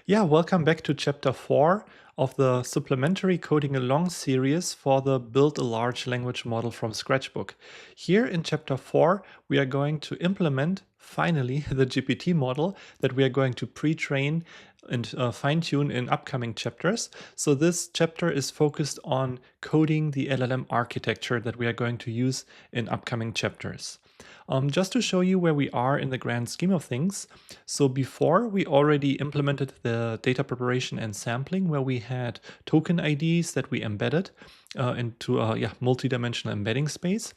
Yeah, welcome back to chapter 4 of the supplementary coding along series for the Build a Large Language Model from Scratch book. Here in chapter 4, we are going to implement finally the GPT model that we are going to pre-train and fine-tune in upcoming chapters. So this chapter is focused on coding the LLM architecture that we are going to use in upcoming chapters. Just to show you where we are in the grand scheme of things. So before we already implemented the data preparation and sampling where we had token IDs that we embedded into a multi-dimensional embedding space.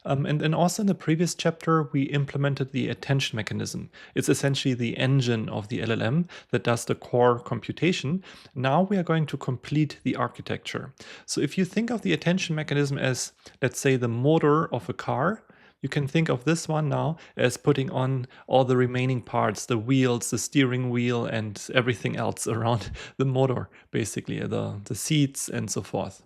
And then also in the previous chapter, we implemented the attention mechanism. It's essentially the engine of the LLM that does the core computation. Now we are going to complete the architecture. So if you think of the attention mechanism as, let's say, the motor of a car, you can think of this one now as putting on all the remaining parts, the wheels, the steering wheel, and everything else around the motor, basically, the seats and so forth.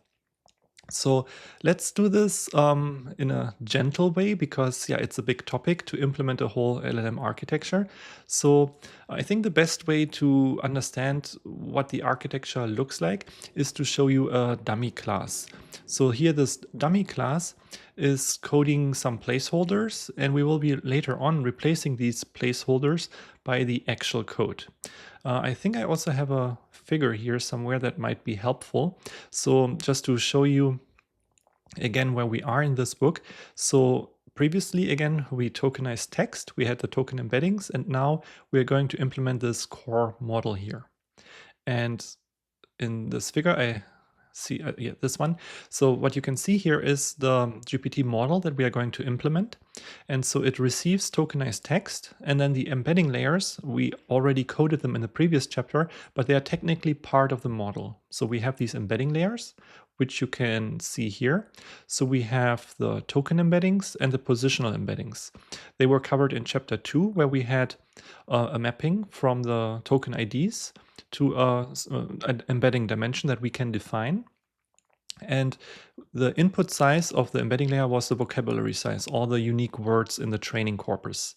So let's do this in a gentle way because it's a big topic to implement a whole LLM architecture. So I think the best way to understand what the architecture looks like is to show you a dummy class. So here this dummy class is coding some placeholders, and we will be later on replacing these placeholders by the actual code. I think I also have a figure here somewhere that might be helpful. So just to show you again where we are in this book. So previously, again, we tokenized text, we had the token embeddings, and now we're going to implement this core model here. And in this figure, I see this one. So what you can see here is the GPT model that we are going to implement. And so it receives tokenized text, and then the embedding layers, we already coded them in the previous chapter, but they are technically part of the model. So we have these embedding layers, which you can see here. So we have the token embeddings and the positional embeddings. They were covered in chapter 2, where we had a mapping from the token IDs to an embedding dimension that we can define. And the input size of the embedding layer was the vocabulary size, all the unique words in the training corpus.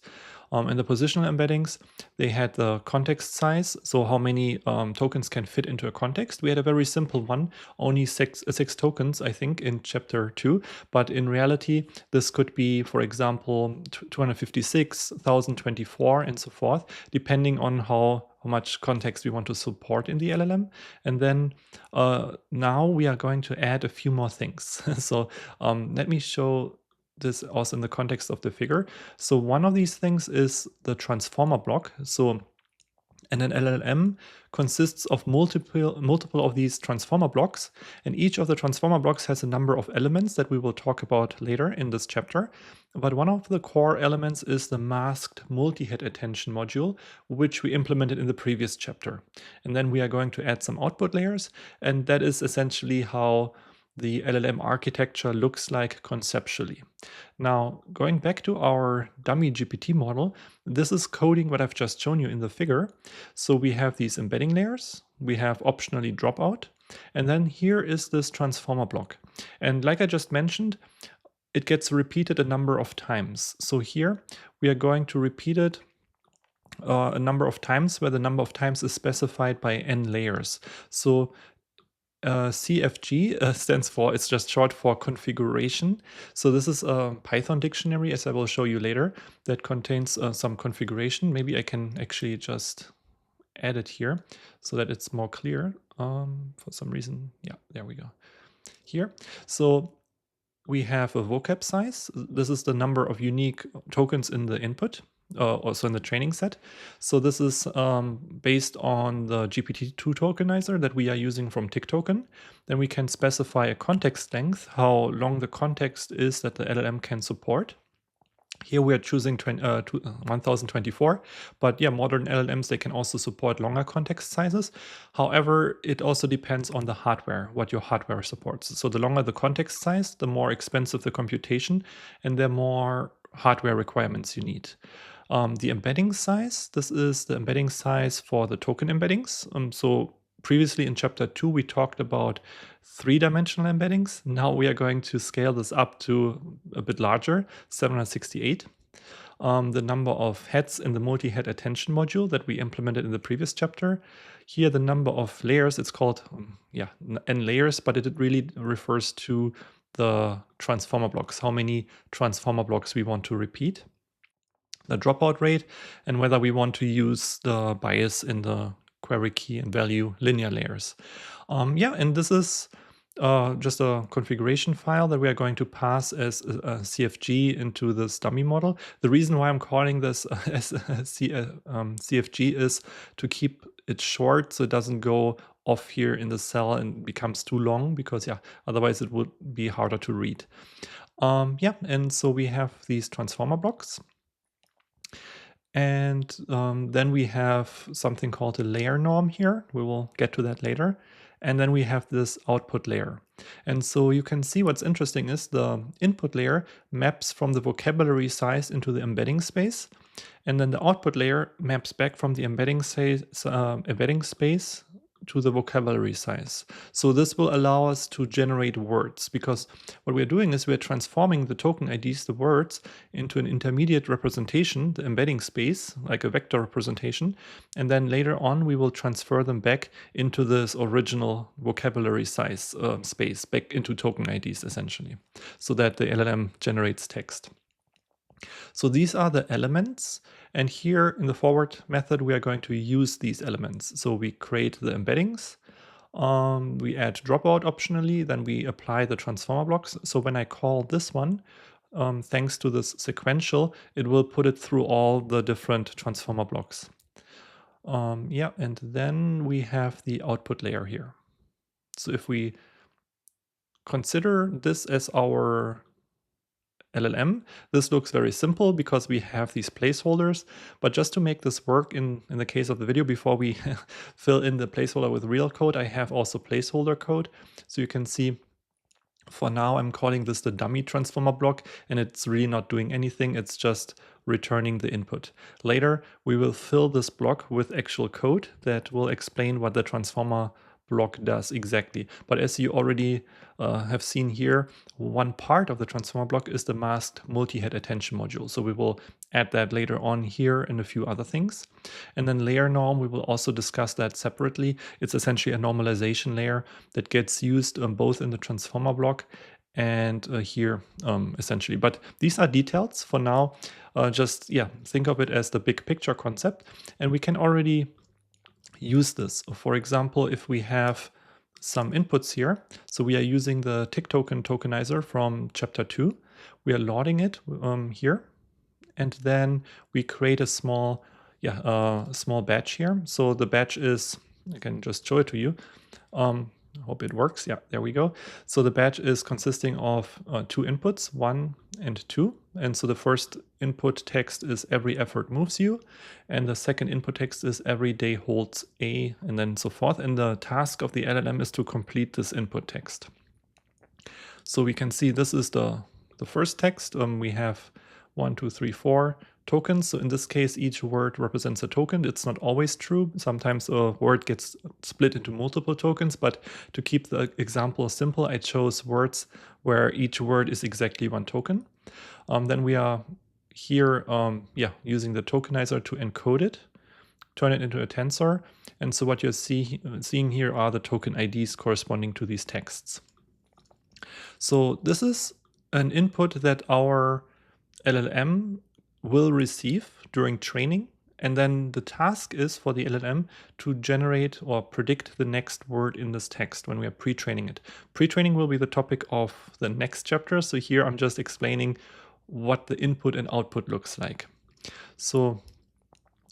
In the positional embeddings, they had the context size, so how many tokens can fit into a context. We had a very simple one, only six tokens, I think, in chapter 2. But in reality, this could be, for example, 256, 1024, and so forth, depending on how much context we want to support in the LLM. And then now we are going to add a few more things. So let me show this also in the context of the figure. So one of these things is the transformer block. So and an LLM consists of multiple of these transformer blocks, and each of the transformer blocks has a number of elements that we will talk about later in this chapter. But one of the core elements is the masked multi-head attention module, which we implemented in the previous chapter. And then we are going to add some output layers, and that is essentially how the LLM architecture looks like conceptually. Now, going back to our dummy GPT model, this is coding what I've just shown you in the figure. So we have these embedding layers, we have optionally dropout, and then here is this transformer block. And like I just mentioned, it gets repeated a number of times. So here we are going to repeat it a number of times, where the number of times is specified by n layers. So CFG stands for, it's just short for configuration. So this is a Python dictionary, as I will show you later, that contains some configuration. Maybe I can actually just add it here so that it's more clear. For some reason, yeah, there we go. Here. So we have a vocab size. This is the number of unique tokens in the input, also in the training set. So this is based on the GPT-2 tokenizer that we are using from TickToken. Then we can specify a context length, how long the context is that the LLM can support. Here we are choosing 1024, but yeah, modern LLMs, they can also support longer context sizes. However, it also depends on the hardware, what your hardware supports. So the longer the context size, the more expensive the computation and the more hardware requirements you need. The embedding size, this is the embedding size for the token embeddings. So previously in chapter 2, we talked about 3-dimensional embeddings. Now we are going to scale this up to a bit larger, 768. the number of heads in the multi-head attention module that we implemented in the previous chapter. Here, the number of layers, it's called, n layers, but it really refers to the transformer blocks, how many transformer blocks we want to repeat, the dropout rate, and whether we want to use the bias in the query key and value linear layers. And this is just a configuration file that we are going to pass as a CFG into this dummy model. The reason why I'm calling this as a CFG is to keep it short so it doesn't go off here in the cell and becomes too long, because otherwise it would be harder to read. And so we have these transformer blocks. And then we have something called a layer norm here. We will get to that later. And then we have this output layer. And so you can see what's interesting is the input layer maps from the vocabulary size into the embedding space. And then the output layer maps back from the embedding space to the vocabulary size. So this will allow us to generate words, because what we're doing is we're transforming the token IDs, the words, into an intermediate representation, the embedding space, like a vector representation. And then later on, we will transfer them back into this original vocabulary size space, back into token IDs, essentially, so that the LLM generates text. So these are the elements, and here in the forward method we are going to use these elements. So we create the embeddings, we add dropout optionally, then we apply the transformer blocks. So when I call this one, thanks to this sequential, it will put it through all the different transformer blocks. And then we have the output layer here. So if we consider this as our LLM, this looks very simple because we have these placeholders. But just to make this work in the case of the video, before we fill in the placeholder with real code, I have also placeholder code. So you can see for now I'm calling this the dummy transformer block, and it's really not doing anything. It's just returning the input. Later, we will fill this block with actual code that will explain what the transformer block does exactly. But as you already have seen here, one part of the transformer block is the masked multi-head attention module. So we will add that later on here and a few other things. And then layer norm, we will also discuss that separately. It's essentially a normalization layer that gets used both in the transformer block and here essentially. But these are details for now. Just think of it as the big picture concept, and we can already use this. For example, if we have some inputs here, so we are using the tick token tokenizer from chapter 2. We are loading it here, and then we create a small batch here. So the batch is, I can just show it to you. I hope it works. Yeah, there we go. So the batch is consisting of 2 inputs, 1 and 2. And so the first input text is every effort moves you. And the second input text is every day holds A, and then so forth. And the task of the LLM is to complete this input text. So we can see this is the first text. We have 1, 2, 3, 4 tokens. So in this case, each word represents a token. It's not always true. Sometimes a word gets split into multiple tokens, but to keep the example simple, I chose words where each word is exactly 1 token. Then we are here using the tokenizer to encode it, turn it into a tensor. And so what you're seeing here are the token IDs corresponding to these texts. So this is an input that our LLM will receive during training, and then the task is for the LLM to generate or predict the next word in this text when we are pre-training it. Pre-training will be the topic of the next chapter, so here I'm just explaining what the input and output looks like. So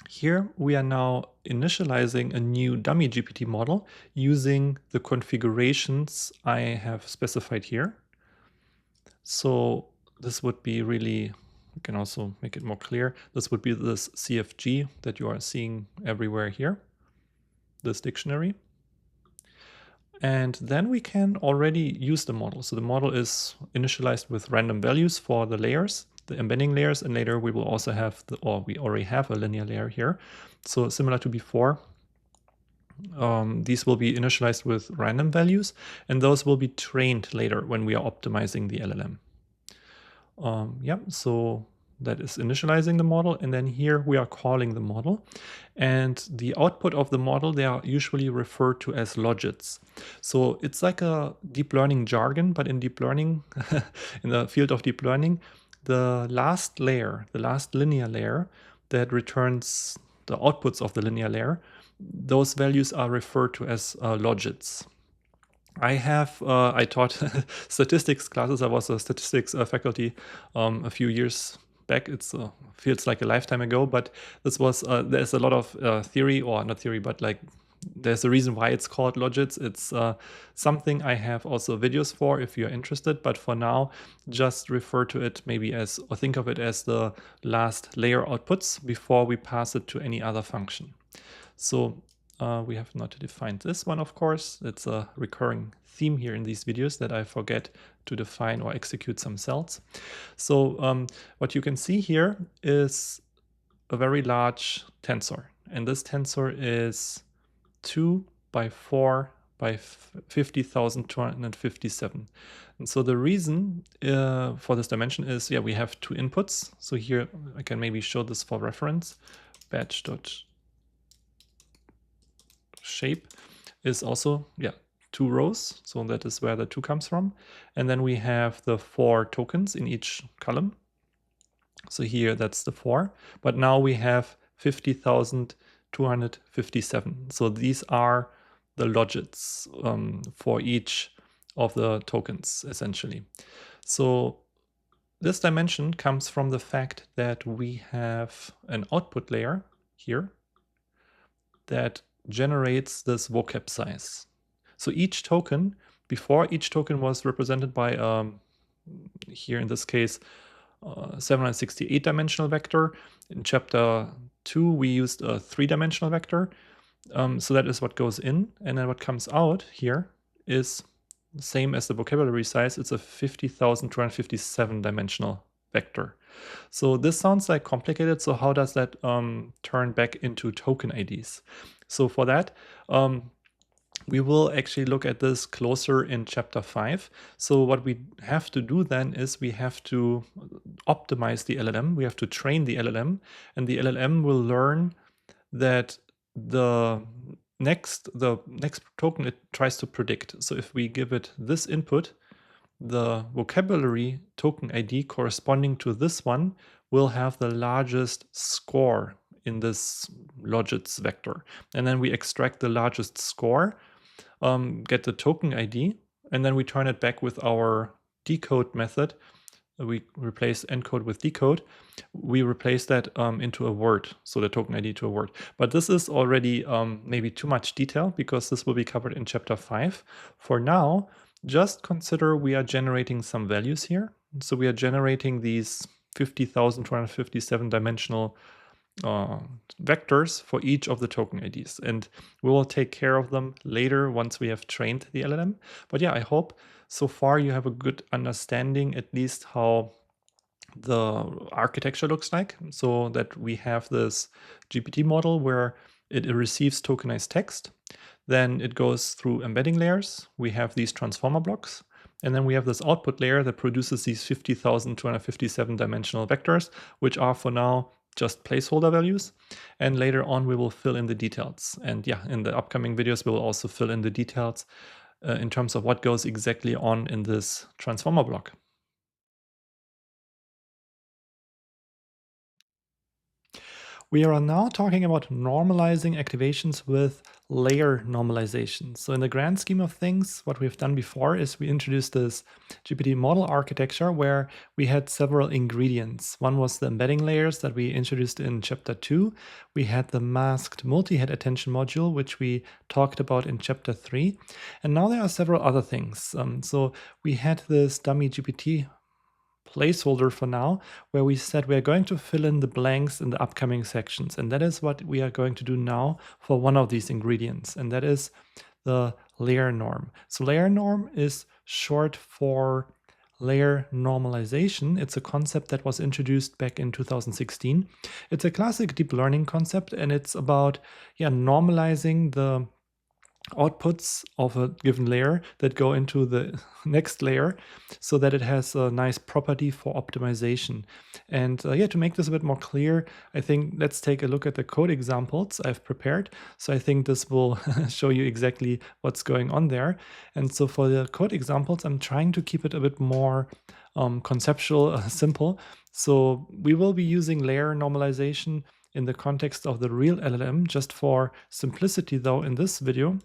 here we are now initializing a new dummy GPT model using the configurations I have specified here. So this would be really, we can also make it more clear. This would be this CFG that you are seeing everywhere here, this dictionary. And then we can already use the model. So the model is initialized with random values for the layers, the embedding layers, and later we will also have we already have a linear layer here. So similar to before, these will be initialized with random values, and those will be trained later when we are optimizing the LLM. So that is initializing the model, and then here we are calling the model. And the output of the model, they are usually referred to as logits. So it's like a deep learning jargon, but in deep learning, in the field of deep learning, the last layer, the last linear layer that returns the outputs of the linear layer, those values are referred to as logits. I taught statistics classes. I was a statistics faculty a few years back. It feels like a lifetime ago, but this was, there's a lot of theory, or not theory, but like there's a reason why it's called logits. It's something I have also videos for if you're interested, but for now, just refer to it maybe as, or think of it as the last layer outputs before we pass it to any other function. So we have not defined this one, of course. It's a recurring theme here in these videos that I forget to define or execute some cells. So what you can see here is a very large tensor. And this tensor is 2 by 4 by 50,257. And so the reason for this dimension is, yeah, we have two inputs. So here I can maybe show this for reference. Batch.shape is also, yeah, 2 rows. So that is where the 2 comes from. And then we have the 4 tokens in each column. So here that's the 4. But now we have 50,257. So these are the logits for each of the tokens, essentially. So this dimension comes from the fact that we have an output layer here that generates this vocab size. So each token, before each token was represented by, here in this case, 768 dimensional vector. In chapter 2, we used a 3-dimensional vector. So that is what goes in. And then what comes out here is the same as the vocabulary size. It's a 50,257 dimensional vector. So this sounds like complicated. So how does that turn back into token IDs? So for that, we will actually look at this closer in chapter 5. So what we have to do then is we have to optimize the LLM. We have to train the LLM, and the LLM will learn that the next token it tries to predict. So if we give it this input, the vocabulary token ID corresponding to this one will have the largest score in this logits vector. And then we extract the largest score, get the token ID, and then we turn it back with our decode method. We replace encode with decode. We replace that into a word, so the token ID to a word. But this is already maybe too much detail because this will be covered in chapter 5. For now, just consider we are generating some values here. So we are generating these 50,257 dimensional vectors for each of the token IDs, and we will take care of them later once we have trained the LLM. But yeah, I hope so far you have a good understanding at least how the architecture looks like, so that we have this GPT model where it receives tokenized text, then it goes through embedding layers. We have these transformer blocks, and then we have this output layer that produces these 50,257 dimensional vectors, which are for now just placeholder values. And later on, we will fill in the details. And yeah, in the upcoming videos, we will also fill in the details in terms of what goes exactly on in this transformer block. We are now talking about normalizing activations with layer normalization. So in the grand scheme of things, what we've done before is we introduced this GPT model architecture where we had several ingredients. One was the embedding layers that we introduced in chapter 2. We had the masked multi-head attention module, which we talked about in chapter 3. And now there are several other things. So we had this dummy GPT placeholder for now, where we said we're going to fill in the blanks in the upcoming sections. And that is what we are going to do now for one of these ingredients, and that is the layer norm. So layer norm is short for layer normalization. It's a concept that was introduced back in 2016. It's a classic deep learning concept, and it's about normalizing the outputs of a given layer that go into the next layer so that it has a nice property for optimization. And yeah, to make this a bit more clear, I think let's take a look at the code examples I've prepared. So I think this will show you exactly what's going on there. And so for the code examples, I'm trying to keep it a bit more conceptual, simple. So we will be using layer normalization in the context of the real LLM. Just for simplicity though, in this video,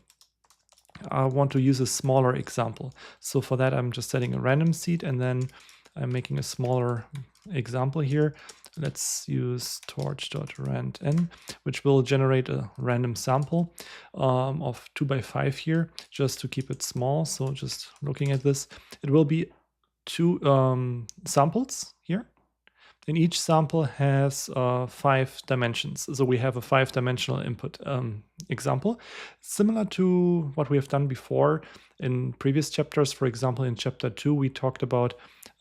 I want to use a smaller example. So for that, I'm just setting a random seed and then I'm making a smaller example here. Let's use torch.randn, which will generate a random sample of 2 by 5 here, just to keep it small. So just looking at this, it will be 2 samples here. And each sample has 5 dimensions. So we have a 5-dimensional input example, similar to what we have done before in previous chapters. For example, in chapter 2, we talked about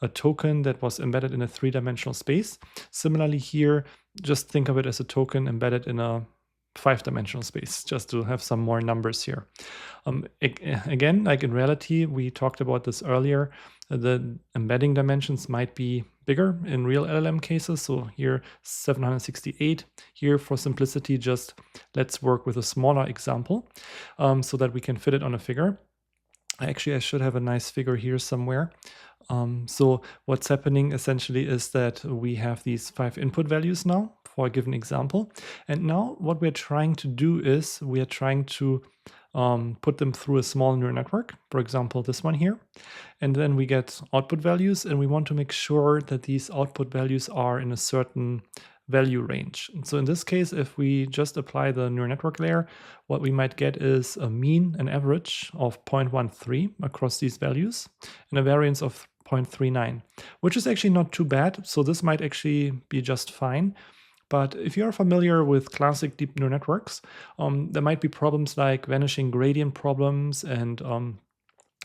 a token that was embedded in a 3-dimensional space. Similarly here, just think of it as a token embedded in a 5-dimensional space, just to have some more numbers here. Again, like in reality, we talked about this earlier, the embedding dimensions might be bigger in real LLM cases. So here 768. Here for simplicity, just let's work with a smaller example so that we can fit it on a figure. Actually, I should have a nice figure here somewhere. So what's happening essentially is that we have these 5 input values now for a given example. And now what we're trying to do is we are trying to put them through a small neural network, for example, this one here. And then we get output values, and we want to make sure that these output values are in a certain value range. And so in this case, if we just apply the neural network layer, what we might get is a mean and average of 0.13 across these values and a variance of 0.39, which is actually not too bad. So this might actually be just fine. But if you're familiar with classic deep neural networks, there might be problems like vanishing gradient problems and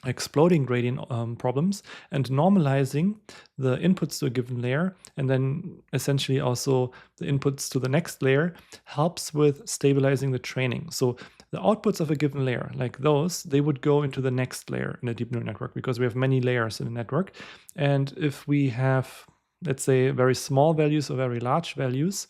exploding gradient problems, and normalizing the inputs to a given layer and then essentially also the inputs to the next layer helps with stabilizing the training. So the outputs of a given layer, like those, they would go into the next layer in a deep neural network because we have many layers in a network. And if we have, let's say, very small values or very large values,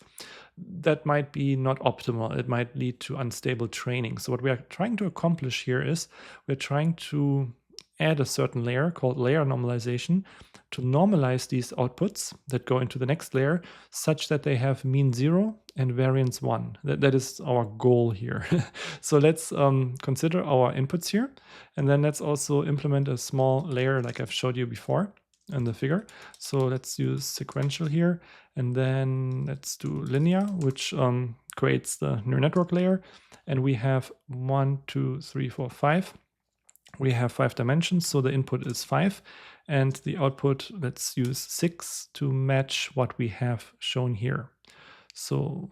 that might be not optimal. It might lead to unstable training. So what we are trying to accomplish here is we're trying to add a certain layer called layer normalization to normalize these outputs that go into the next layer such that they have mean 0 and variance 1. That is our goal here. So let's consider our inputs here, and then let's also implement a small layer like I've showed you before in the figure. So let's use sequential here, and then let's do linear, which creates the neural network layer. And we have 1, 2, 3, 4, 5. We have 5 dimensions, so the input is 5, and the output, let's use 6 to match what we have shown here. So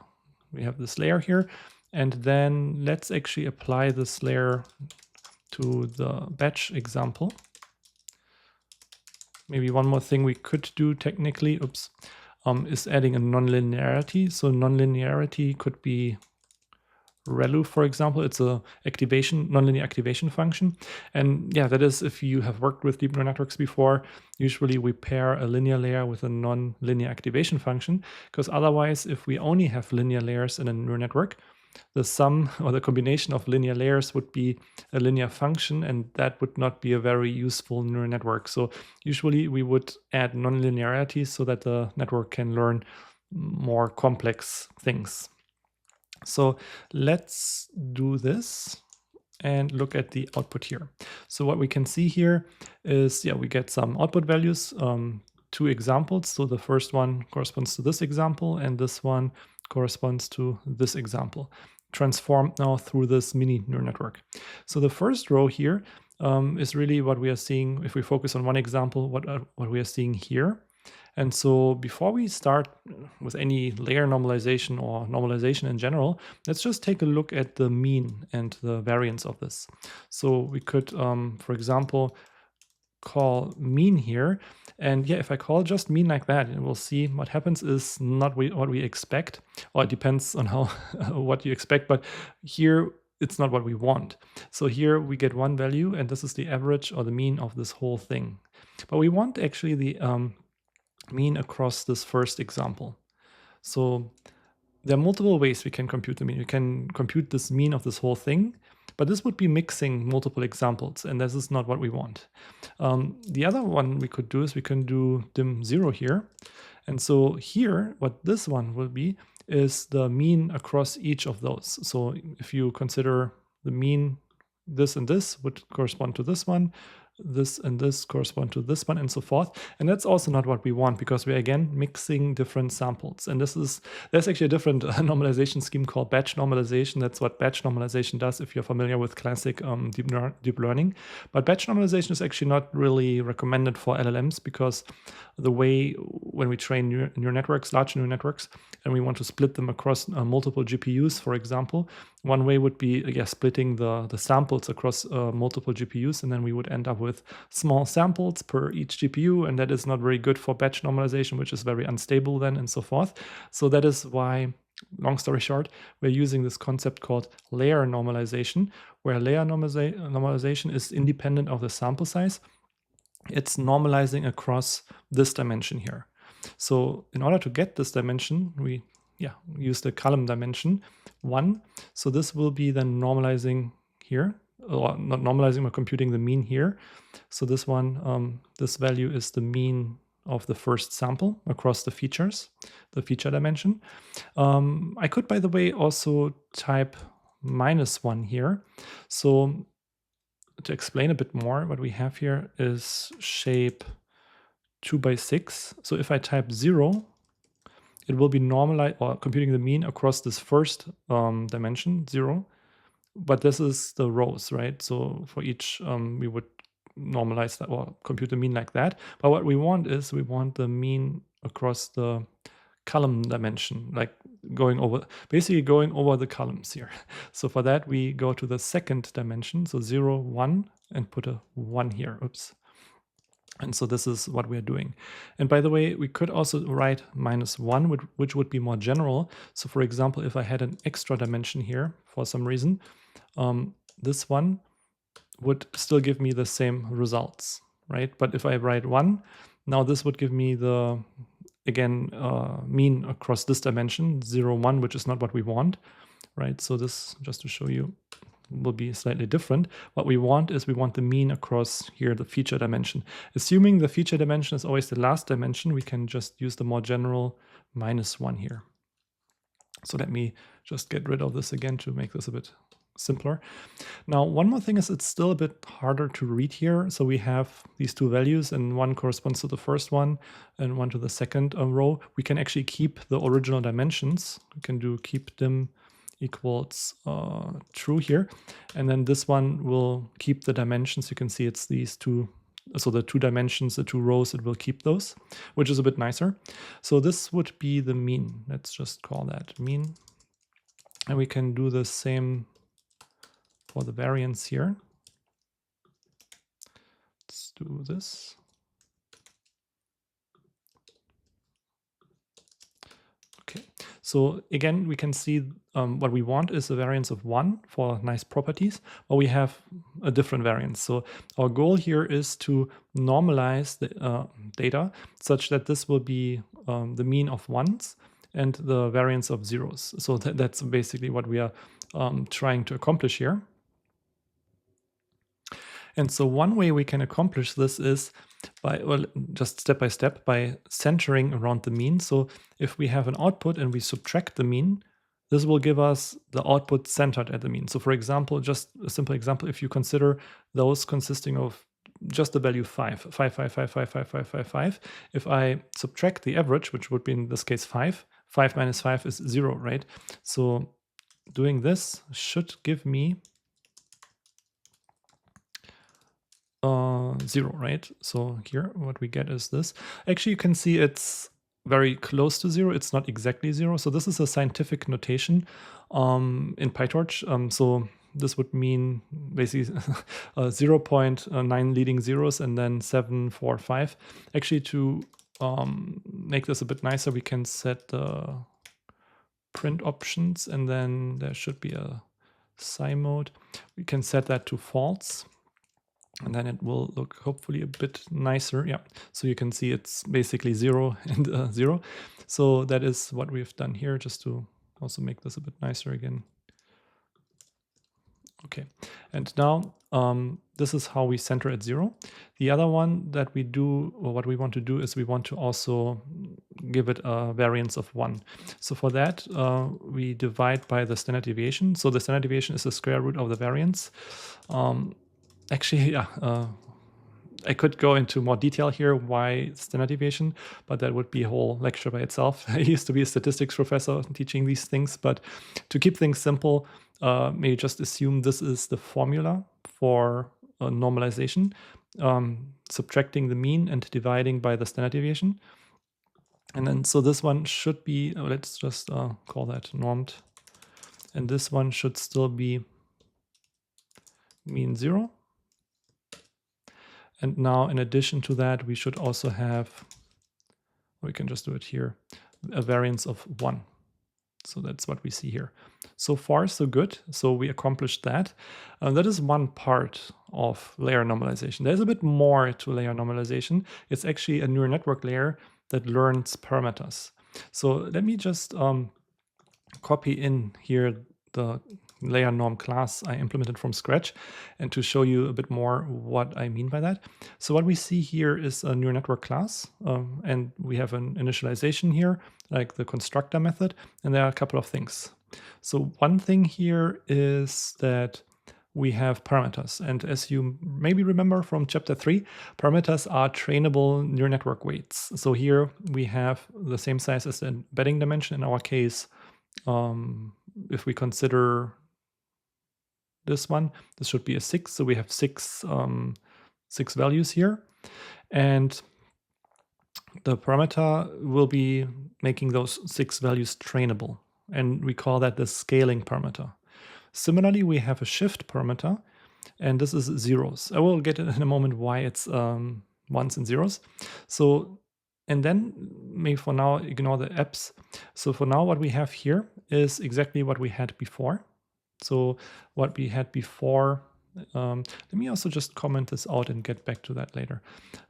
we have this layer here, and then let's actually apply this layer to the batch example. Maybe one more thing we could do technically, is adding a nonlinearity. So nonlinearity could be ReLU, for example. It's a nonlinear activation function. And yeah, that is, if you have worked with deep neural networks before, usually we pair a linear layer with a nonlinear activation function, because otherwise, if we only have linear layers in a neural network, the sum or the combination of linear layers would be a linear function, and that would not be a very useful neural network. So usually we would add nonlinearity so that the network can learn more complex things. So let's do this and look at the output here. So what we can see here is, yeah, we get some output values, 2 examples. So the first one corresponds to this example, and this one corresponds to this example, transformed now through this mini neural network. So the first row here is really what we are seeing. If we focus on one example, what we are seeing here. And so before we start with any layer normalization or normalization in general, let's just take a look at the mean and the variance of this. So we could, for example, call mean here. And yeah, if I call just mean like that, we'll see what happens is not what we expect, or it depends on how what you expect. But here it's not what we want. So here we get one value, and this is the average or the mean of this whole thing. But we want actually the mean across this first example. So there are multiple ways we can compute the mean. We can compute this mean of this whole thing, but this would be mixing multiple examples, and this is not what we want. The other one we could do is we can do dim 0 here. And so here, what this one will be is the mean across each of those. So if you consider the mean, this and this would correspond to this one, this and this correspond to this one, and so forth. And that's also not what we want, because we're again mixing different samples. And there's actually a different normalization scheme called batch normalization. That's what batch normalization does, if you're familiar with classic deep learning. But batch normalization is actually not really recommended for LLMs, because the way when we train neural networks, large neural networks, and we want to split them across multiple GPUs, for example, one way would be splitting the samples across multiple GPUs, and then we would end up with small samples per each GPU, and that is not very good for batch normalization, which is very unstable then, and so forth. So that is why, long story short, we're using this concept called layer normalization, where layer normalization is independent of the sample size. It's normalizing across this dimension here. So in order to get this dimension, we use the column dimension 1. So this will be then normalizing here, or not normalizing, but computing the mean here. So this one, this value is the mean of the first sample across the features, the feature dimension. I could, by the way, also type -1 here. So to explain a bit more, what we have here is shape 2 by 6. So if I type 0, it will be normalized or computing the mean across this first dimension, 0. But this is the rows, right? So for each, we would normalize that or compute the mean like that. But what we want is we want the mean across the column dimension, like basically going over the columns here. So for that, we go to the second dimension, so 0, 1, and put a 1 here. Oops. And so this is what we're doing. And by the way, we could also write -1, which would be more general. So for example, if I had an extra dimension here for some reason, this one would still give me the same results, right? But if I write 1, now this would give me the, again, mean across this dimension, 0, 1, which is not what we want, right? So this, just to show you, will be slightly different. What we want is we want the mean across here, the feature dimension. Assuming the feature dimension is always the last dimension, we can just use the more general -1 here. So let me just get rid of this again to make this a bit simpler. Now, one more thing is it's still a bit harder to read here. So we have these two values, and one corresponds to the first one and one to the second row. We can actually keep the original dimensions. We can do keep dim equals true here. And then this one will keep the dimensions. You can see it's these two. So the two dimensions, the two rows, it will keep those, which is a bit nicer. So this would be the mean. Let's just call that mean. And we can do the same for the variance here. Let's do this. Okay, so again, we can see what we want is a variance of 1 for nice properties, or we have a different variance. So our goal here is to normalize the data such that this will be the mean of 1s and the variance of 0s. So that's basically what we are trying to accomplish here. And so one way we can accomplish this is by, well, just step by step, by centering around the mean. So if we have an output and we subtract the mean, this will give us the output centered at the mean. So for example, just a simple example, if you consider those consisting of just the value 5, 5, 5, 5, 5, 5, 5, 5, 5. If I subtract the average, which would be in this case 5, 5 minus 5 is 0, right? So doing this should give me 0, right? So here what we get is this. Actually, you can see it's very close to 0. It's not exactly 0. So this is a scientific notation in PyTorch. So this would mean basically 0.9 leading zeros and then 7, 4, 5. Actually, to make this a bit nicer, we can set the print options, and then there should be a psi mode. We can set that to false, and then it will look hopefully a bit nicer. Yeah, so you can see it's basically 0 and 0. So that is what we've done here, just to also make this a bit nicer again. Okay, and now this is how we center at 0. The other one that we do, or what we want to do, is we want to also give it a variance of 1. So for that, we divide by the standard deviation. So the standard deviation is the square root of the variance. Actually, yeah, I could go into more detail here why standard deviation, but that would be a whole lecture by itself. I used to be a statistics professor teaching these things, but to keep things simple, maybe just assume this is the formula for normalization, subtracting the mean and dividing by the standard deviation. And then, so this one should be, let's just call that normed. And this one should still be mean 0. And now, in addition to that, we should also have, we can just do it here, a variance of 1. So that's what we see here. So far, so good. So we accomplished that. That is one part of layer normalization. There's a bit more to layer normalization. It's actually a neural network layer that learns parameters. So let me just copy in here the layer norm class I implemented from scratch, and to show you a bit more what I mean by that. So what we see here is a neural network class, and we have an initialization here, like the constructor method, and there are a couple of things. So one thing here is that we have parameters, and as you maybe remember from chapter 3, parameters are trainable neural network weights. So here we have the same size as the embedding dimension. In our case, if we consider this one, this should be a 6. So we have six values here. And the parameter will be making those 6 values trainable. And we call that the scaling parameter. Similarly, we have a shift parameter, and this is zeros. I will get in a moment why it's ones and zeros. So, and then maybe for now, ignore the apps. So for now, what we have here is exactly what we had before. So what we had before, let me also just comment this out and get back to that later,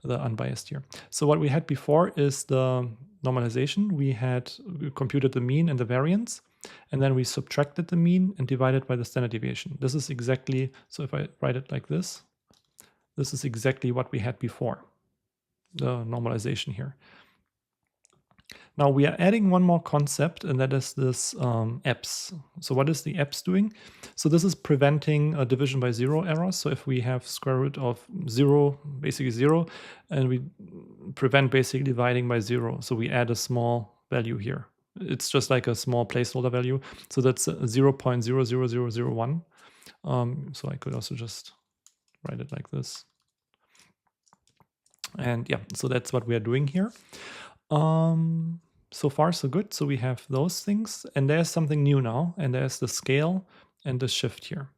the unbiased here. So what we had before is the normalization. We computed the mean and the variance, and then we subtracted the mean and divided by the standard deviation. This is exactly, so if I write it like this is exactly what we had before, the normalization here. Now we are adding one more concept, and that is this EPS. So what is the EPS doing? So this is preventing a division by 0 error. So if we have square root of 0, basically 0, and we prevent basically dividing by 0. So we add a small value here. It's just like a small placeholder value. So that's 0.00001. So I could also just write it like this. And yeah, so that's what we are doing here. So far, so good. So we have those things, and there's something new now, and there's the scale and the shift here.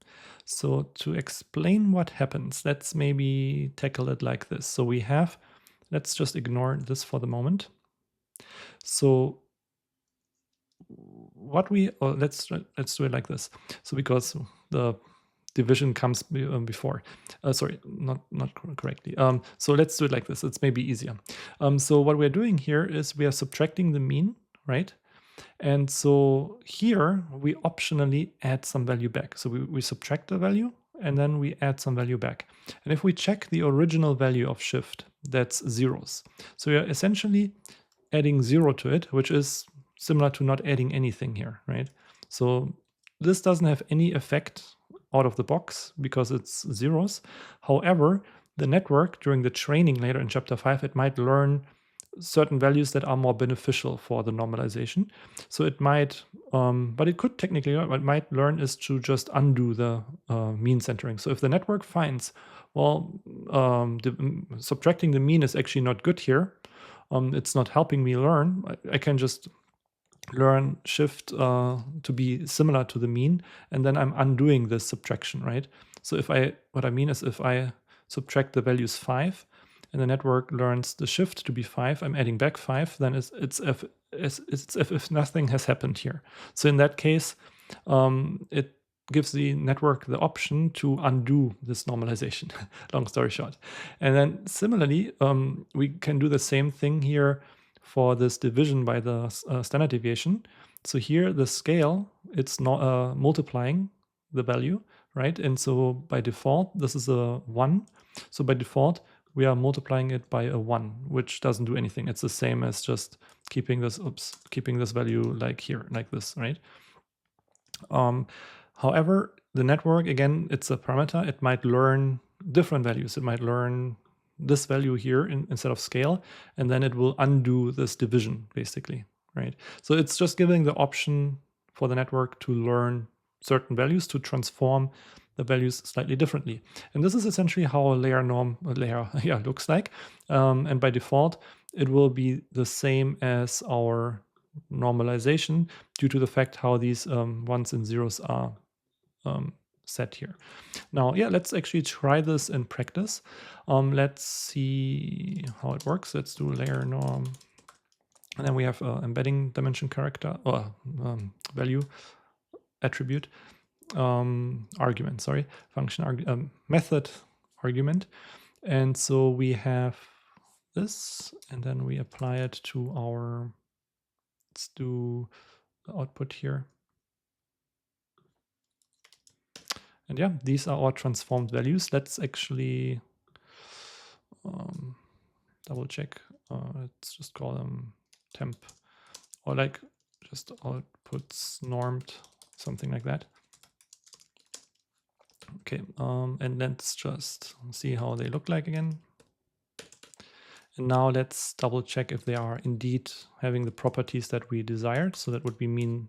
So to explain what happens, let's maybe tackle it like this. So we have, let's just ignore this for the moment. So what let's do it like this. So because the division comes before. Sorry, not correctly. So let's do it like this. It's maybe easier. So what we're doing here is we are subtracting the mean, right? And so here we optionally add some value back. So we subtract the value and then we add some value back. And if we check the original value of shift, that's zeros. So we are essentially adding 0 to it, which is similar to not adding anything here, right? So this doesn't have any effect out of the box because it's zeros. However, the network during the training later in chapter 5, it might learn certain values that are more beneficial for the normalization. So it might, but it could technically, what it might learn is to just undo the mean centering. So if the network finds, well, subtracting the mean is actually not good here, it's not helping me learn, I can just learn shift to be similar to the mean, and then I'm undoing this subtraction, right? So what I mean is if I subtract the values 5 and the network learns the shift to be 5, I'm adding back 5, then it's if nothing has happened here. So in that case, it gives the network the option to undo this normalization, long story short. And then similarly, we can do the same thing here for this division by the standard deviation. So here the scale, it's not multiplying the value, right? And so by default, this is a 1. So by default, we are multiplying it by a 1, which doesn't do anything. It's the same as just keeping this, keeping this value like here, like this, right? However, the network, again, it's a parameter. It might learn different values. It might learn this value here instead of scale, and then it will undo this division, basically, right? So it's just giving the option for the network to learn certain values, to transform the values slightly differently. And this is essentially how a layer looks like. And by default, it will be the same as our normalization due to the fact how these ones and zeros are set here. Now, yeah, let's actually try this in practice. Let's see how it works. Let's do layer norm. And then we have embedding dimension character or value attribute argument, sorry, function method argument. And so we have this, and then we apply it to our, let's do the output here. And yeah, these are our transformed values. Let's actually double check. Let's just call them temp, or like just outputs normed, something like that. Okay, and let's just see how they look like again. And now let's double check if they are indeed having the properties that we desired. So that would be mean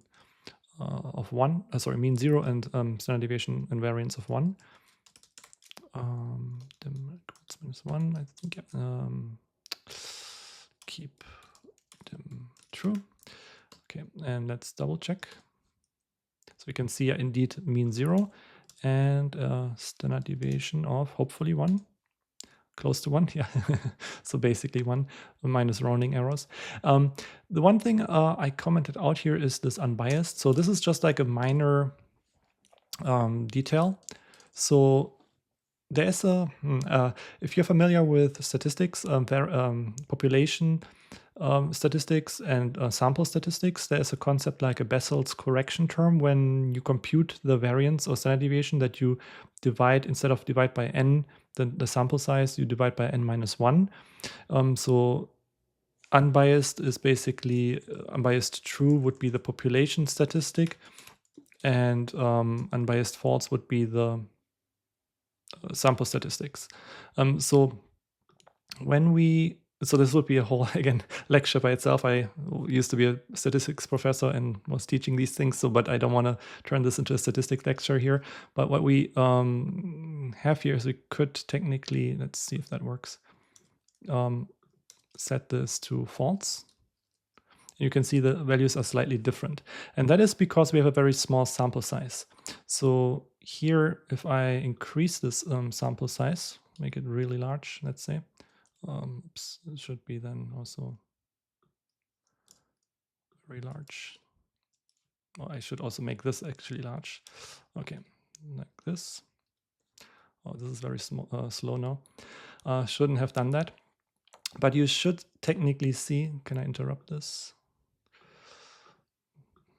of 1, mean 0 and standard deviation invariance of 1. Dim -1, I think. Yeah. Keep dim true. Okay, and let's double check. So we can see indeed mean 0 and standard deviation of hopefully 1. Close to 1, yeah. So basically 1 minus rounding errors. The one thing I commented out here is this unbiased. So this is just like a minor detail. So there is if you're familiar with statistics, population statistics and sample statistics, there is a concept like a Bessel's correction term when you compute the variance or standard deviation that you divide, instead of divide by n, the sample size, you divide by n minus 1. So unbiased is basically, unbiased true would be the population statistic, and unbiased false would be the sample statistics. So this would be a whole, again, lecture by itself. I used to be a statistics professor and was teaching these things, but I don't want to turn this into a statistics lecture here. But what we have here is we could technically, let's see if that works, set this to false. You can see the values are slightly different. And that is because we have a very small sample size. So here, if I increase this sample size, make it really large, let's say, it should be then also very large. Oh, I should also make this actually large. Okay, like this. Oh, this is very slow now. Shouldn't have done that. But you should technically see, can I interrupt this?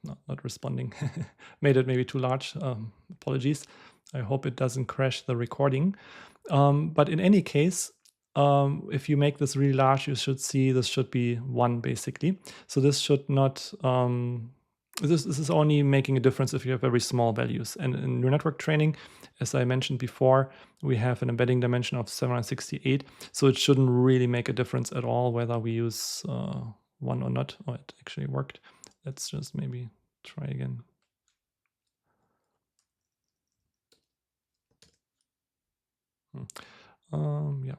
No, not responding. Made it maybe too large. Apologies. I hope it doesn't crash the recording. But in any case, if you make this really large, you should see this should be 1 basically. So this should not, this is only making a difference if you have very small values. And in neural network training, as I mentioned before, we have an embedding dimension of 768. So it shouldn't really make a difference at all whether we use 1 or not. Oh, it actually worked. Let's just maybe try again. Yeah.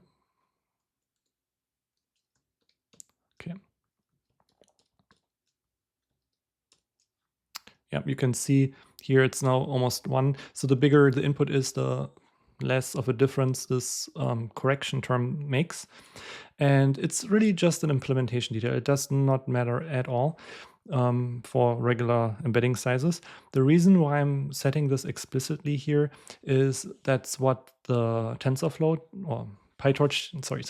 Okay. Yeah, you can see here it's now almost 1. So the bigger the input is, the less of a difference this correction term makes. And it's really just an implementation detail. It does not matter at all. for regular embedding sizes. The reason why I'm setting this explicitly here is that's what the TensorFlow or PyTorch, sorry,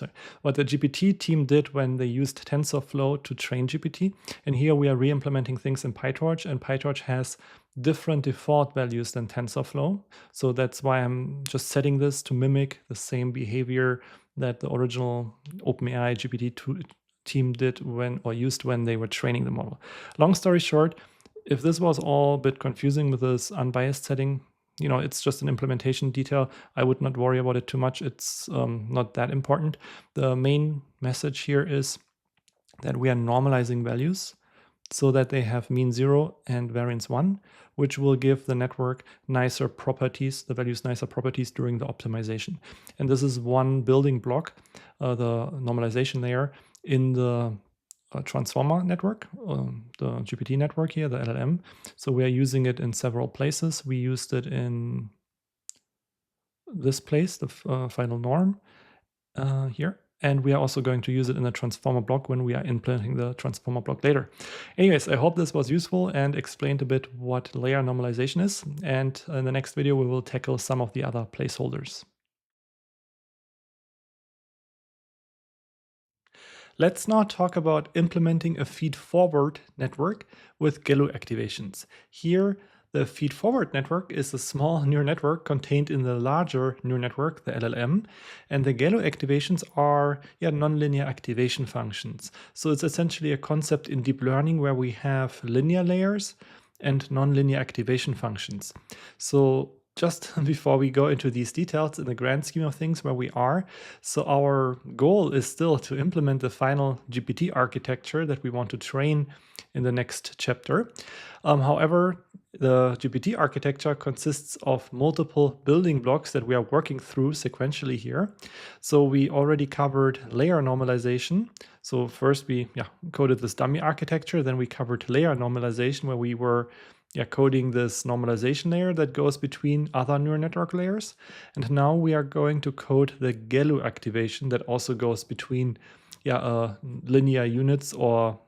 what the GPT team did when they used TensorFlow to train GPT. And here we are re-implementing things in PyTorch, and PyTorch has different default values than TensorFlow. So that's why I'm just setting this to mimic the same behavior that the original OpenAI GPT team did used when they were training the model. Long story short, if this was all a bit confusing with this unbiased setting, it's just an implementation detail. I would not worry about it too much. It's not that important. The main message here is that we are normalizing values so that they have mean 0 and variance 1, which will give the network nicer properties, the values nicer properties during the optimization. And this is one building block, the normalization layer in the transformer network, the GPT network here, the LLM. So we are using it in several places. We used it in this place, the final norm here. And we are also going to use it in the transformer block when we are implementing the transformer block later. Anyways, I hope this was useful and explained a bit what layer normalization is. And in the next video, we will tackle some of the other placeholders. Let's now talk about implementing a feed-forward network with GELU activations. Here, the feed-forward network is a small neural network contained in the larger neural network, the LLM, and the GELU activations are nonlinear activation functions. So it's essentially a concept in deep learning where we have linear layers and nonlinear activation functions. So just before we go into these details in the grand scheme of things where we are, so our goal is still to implement the final GPT architecture that we want to train in the next chapter. However, the GPT architecture consists of multiple building blocks that we are working through sequentially here. So we already covered layer normalization. So first we coded this dummy architecture, then we covered layer normalization where we were coding this normalization layer that goes between other neural network layers. And now we are going to code the GELU activation that also goes between linear units or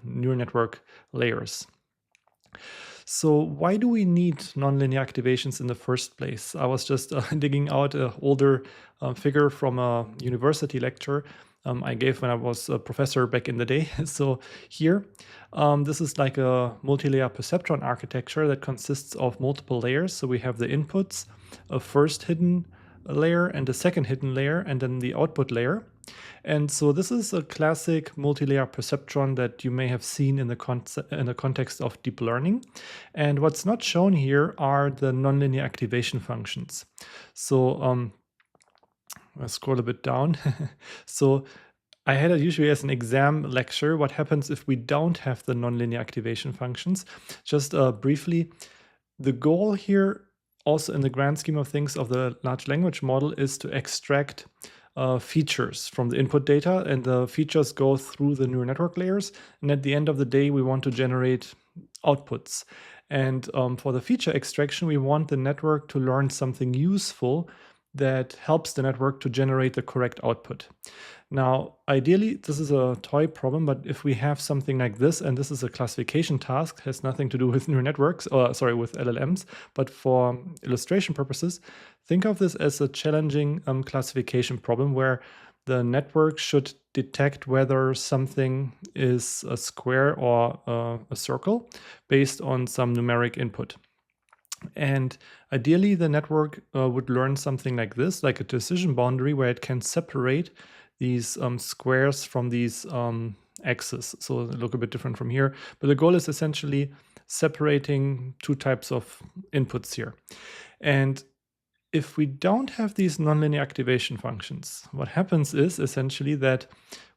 neural network layers. So why do we need nonlinear activations in the first place? I was just digging out an older figure from a university lecture I gave when I was a professor back in the day. So here, this is like a multi-layer perceptron architecture that consists of multiple layers. So we have the inputs, a first hidden layer and a second hidden layer, and then the output layer. And so this is a classic multi-layer perceptron that you may have seen in the context of deep learning. And what's not shown here are the nonlinear activation functions. So I'll scroll a bit down. So I had it usually as an exam lecture. What happens if we don't have the nonlinear activation functions? Just briefly, the goal here, also in the grand scheme of things of the large language model, is to extract features from the input data, and the features go through the neural network layers. And at the end of the day, we want to generate outputs. And for the feature extraction, we want the network to learn something useful that helps the network to generate the correct output. Now, ideally, this is a toy problem, but if we have something like this, and this is a classification task, has nothing to do with neural networks, with LLMs, but for illustration purposes, think of this as a challenging classification problem where the network should detect whether something is a square or a circle based on some numeric input. And ideally, the network would learn something like this, like a decision boundary where it can separate these squares from these axes. So they look a bit different from here. But the goal is essentially separating two types of inputs here. And if we don't have these nonlinear activation functions, what happens is essentially that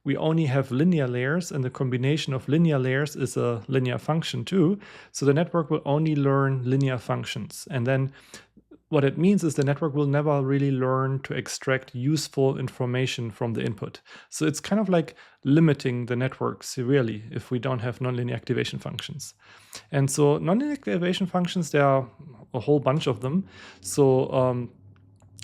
we only have linear layers, and the combination of linear layers is a linear function too. So the network will only learn linear functions. And then what it means is the network will never really learn to extract useful information from the input. So it's kind of like limiting the network severely if we don't have nonlinear activation functions. And so nonlinear activation functions, there are a whole bunch of them. So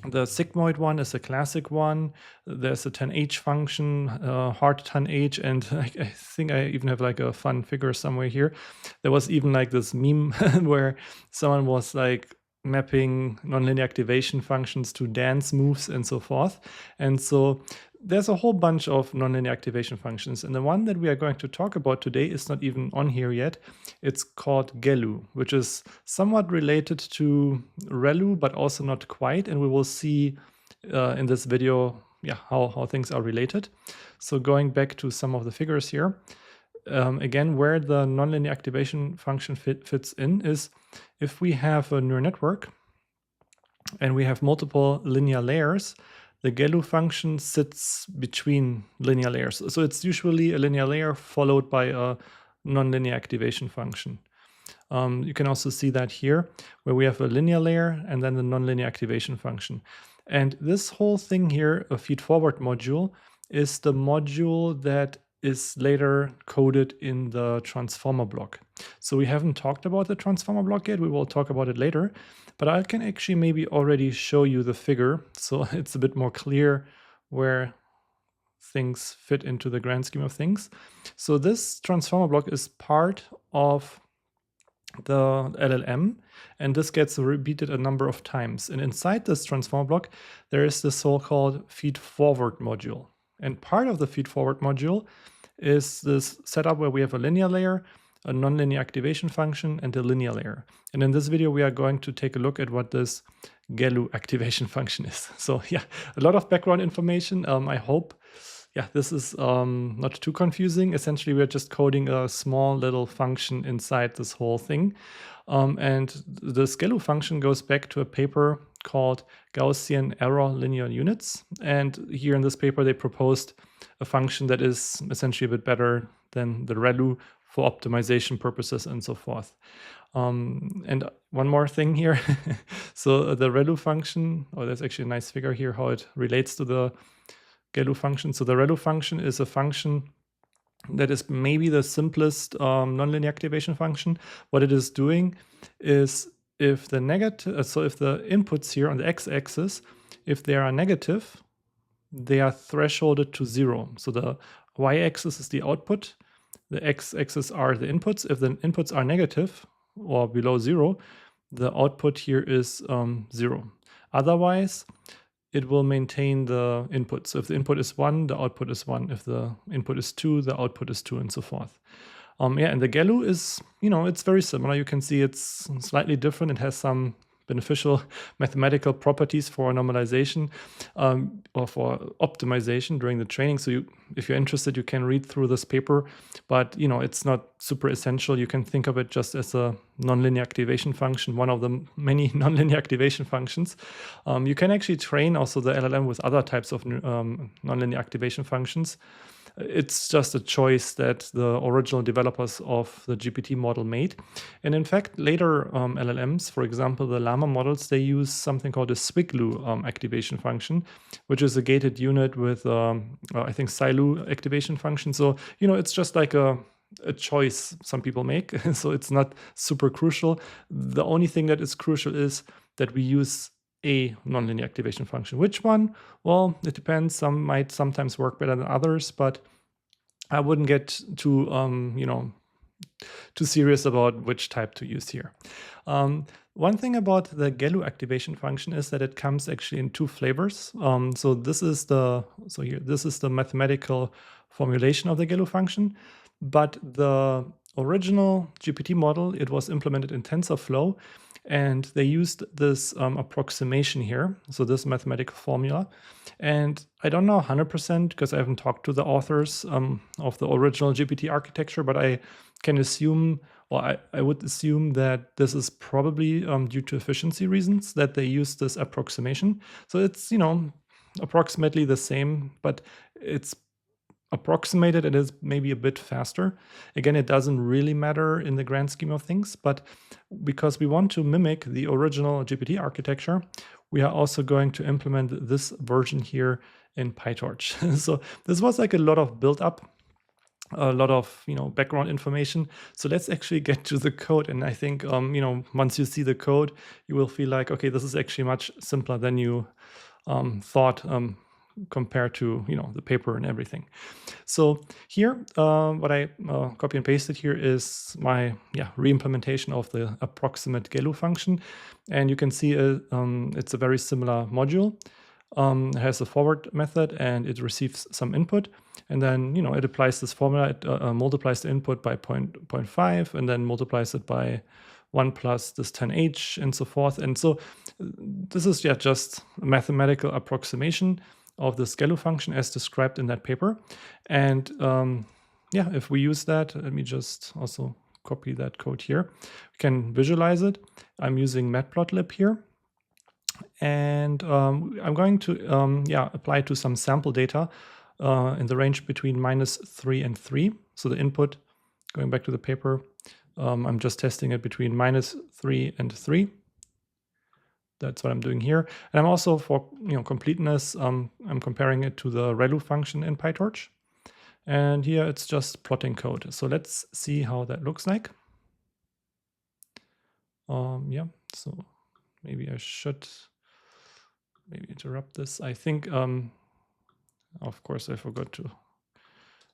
The sigmoid one is a classic one. There's a 10h function, hard 10h, and I think I even have like a fun figure somewhere here. There was even like this meme where someone was like mapping nonlinear activation functions to dance moves and so forth. And so there's a whole bunch of nonlinear activation functions. And the one that we are going to talk about today is not even on here yet. It's called GELU, which is somewhat related to ReLU, but also not quite. And we will see in this video how things are related. So going back to some of the figures here, again, where the nonlinear activation function fits in is if we have a neural network and we have multiple linear layers, the GELU function sits between linear layers. So it's usually a linear layer followed by a nonlinear activation function. You can also see that here, where we have a linear layer and then the nonlinear activation function. And this whole thing here, a feed-forward module, is the module that is later coded in the transformer block. So we haven't talked about the transformer block yet. We will talk about it later. But I can actually maybe already show you the figure, so it's a bit more clear where things fit into the grand scheme of things. So this transformer block is part of the LLM, and this gets repeated a number of times. And inside this transformer block, there is the so-called feed-forward module. And part of the feed-forward module is this setup where we have a linear layer, a nonlinear activation function, and a linear layer. And in this video, we are going to take a look at what this GELU activation function is. So yeah, a lot of background information. I hope this is not too confusing. Essentially, we're just coding a small little function inside this whole thing. And the GELU function goes back to a paper called Gaussian error linear units. And here in this paper, they proposed a function that is essentially a bit better than the ReLU for optimization purposes and so forth. And one more thing here. So the ReLU function, there's actually a nice figure here, how it relates to the GELU function. So the ReLU function is a function that is maybe the simplest nonlinear activation function. What it is doing is if the negative, so if the inputs here on the x-axis, if they are negative, they are thresholded to 0. So the y-axis is the output, the x-axis are the inputs. If the inputs are negative or below 0, the output here is 0. Otherwise, it will maintain the input. So if the input is 1, the output is 1. If the input is 2, the output is 2, and so forth. And the GELU is, it's very similar. You can see it's slightly different. It has some beneficial mathematical properties for normalization or for optimization during the training. So if you're interested, you can read through this paper, but it's not super essential. You can think of it just as a nonlinear activation function, one of the many nonlinear activation functions. You can actually train also the LLM with other types of nonlinear activation functions. It's just a choice that the original developers of the GPT model made. And in fact, later LLMs, for example, the Llama models, they use something called a SWIGLU activation function, which is a gated unit with, I think, SILU activation function. So, it's just like a choice some people make. So it's not super crucial. The only thing that is crucial is that we use a nonlinear activation function. Which one? Well, it depends. Some might sometimes work better than others, but I wouldn't get too, too serious about which type to use here. One thing about the GELU activation function is that it comes actually in two flavors. So this is the mathematical formulation of the GELU function, but the original GPT model, it was implemented in TensorFlow, and they used this approximation here, so this mathematical formula. And I don't know 100% because I haven't talked to the authors of the original GPT architecture, but I can assume, or I would assume that this is probably due to efficiency reasons that they use this approximation. So it's, approximately the same, but it's approximated, it is maybe a bit faster. Again, it doesn't really matter in the grand scheme of things, but because we want to mimic the original GPT architecture, we are also going to implement this version here in PyTorch. So this was like a lot of build up. a lot of background information. So let's actually get to the code. And I think once you see the code, you will feel like, okay, this is actually much simpler than you thought, compared to the paper and everything. So here, what I copy and pasted here is my re-implementation of the approximate GELU function, and you can see it's a very similar module. It has a forward method and it receives some input, and then it applies this formula. It multiplies the input by 0.5 and then multiplies it by 1 plus this 10h and so forth. And so this is just a mathematical approximation of the GELU function as described in that paper. And if we use that, let me just also copy that code here. We can visualize it. I'm using matplotlib here. And I'm going to apply to some sample data in the range between -3 and 3. So the input, going back to the paper, I'm just testing it between -3 and 3. That's what I'm doing here. And I'm also, for completeness, I'm comparing it to the ReLU function in PyTorch. And here it's just plotting code. So let's see how that looks like. So maybe I should interrupt this. I think, of course, I forgot to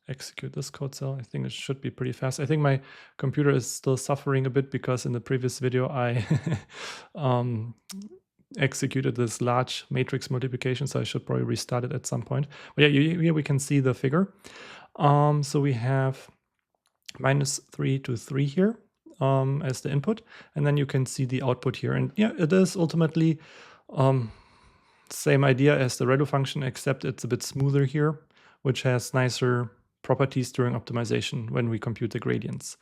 execute this code cell. I think it should be pretty fast. I think my computer is still suffering a bit because in the previous video I executed this large matrix multiplication, so I should probably restart it at some point. But yeah, here we can see the figure. So we have -3 to 3 here as the input, and then you can see the output here. And yeah, it is ultimately same idea as the ReLU function, except it's a bit smoother here, which has nicer properties during optimization when we compute the gradients.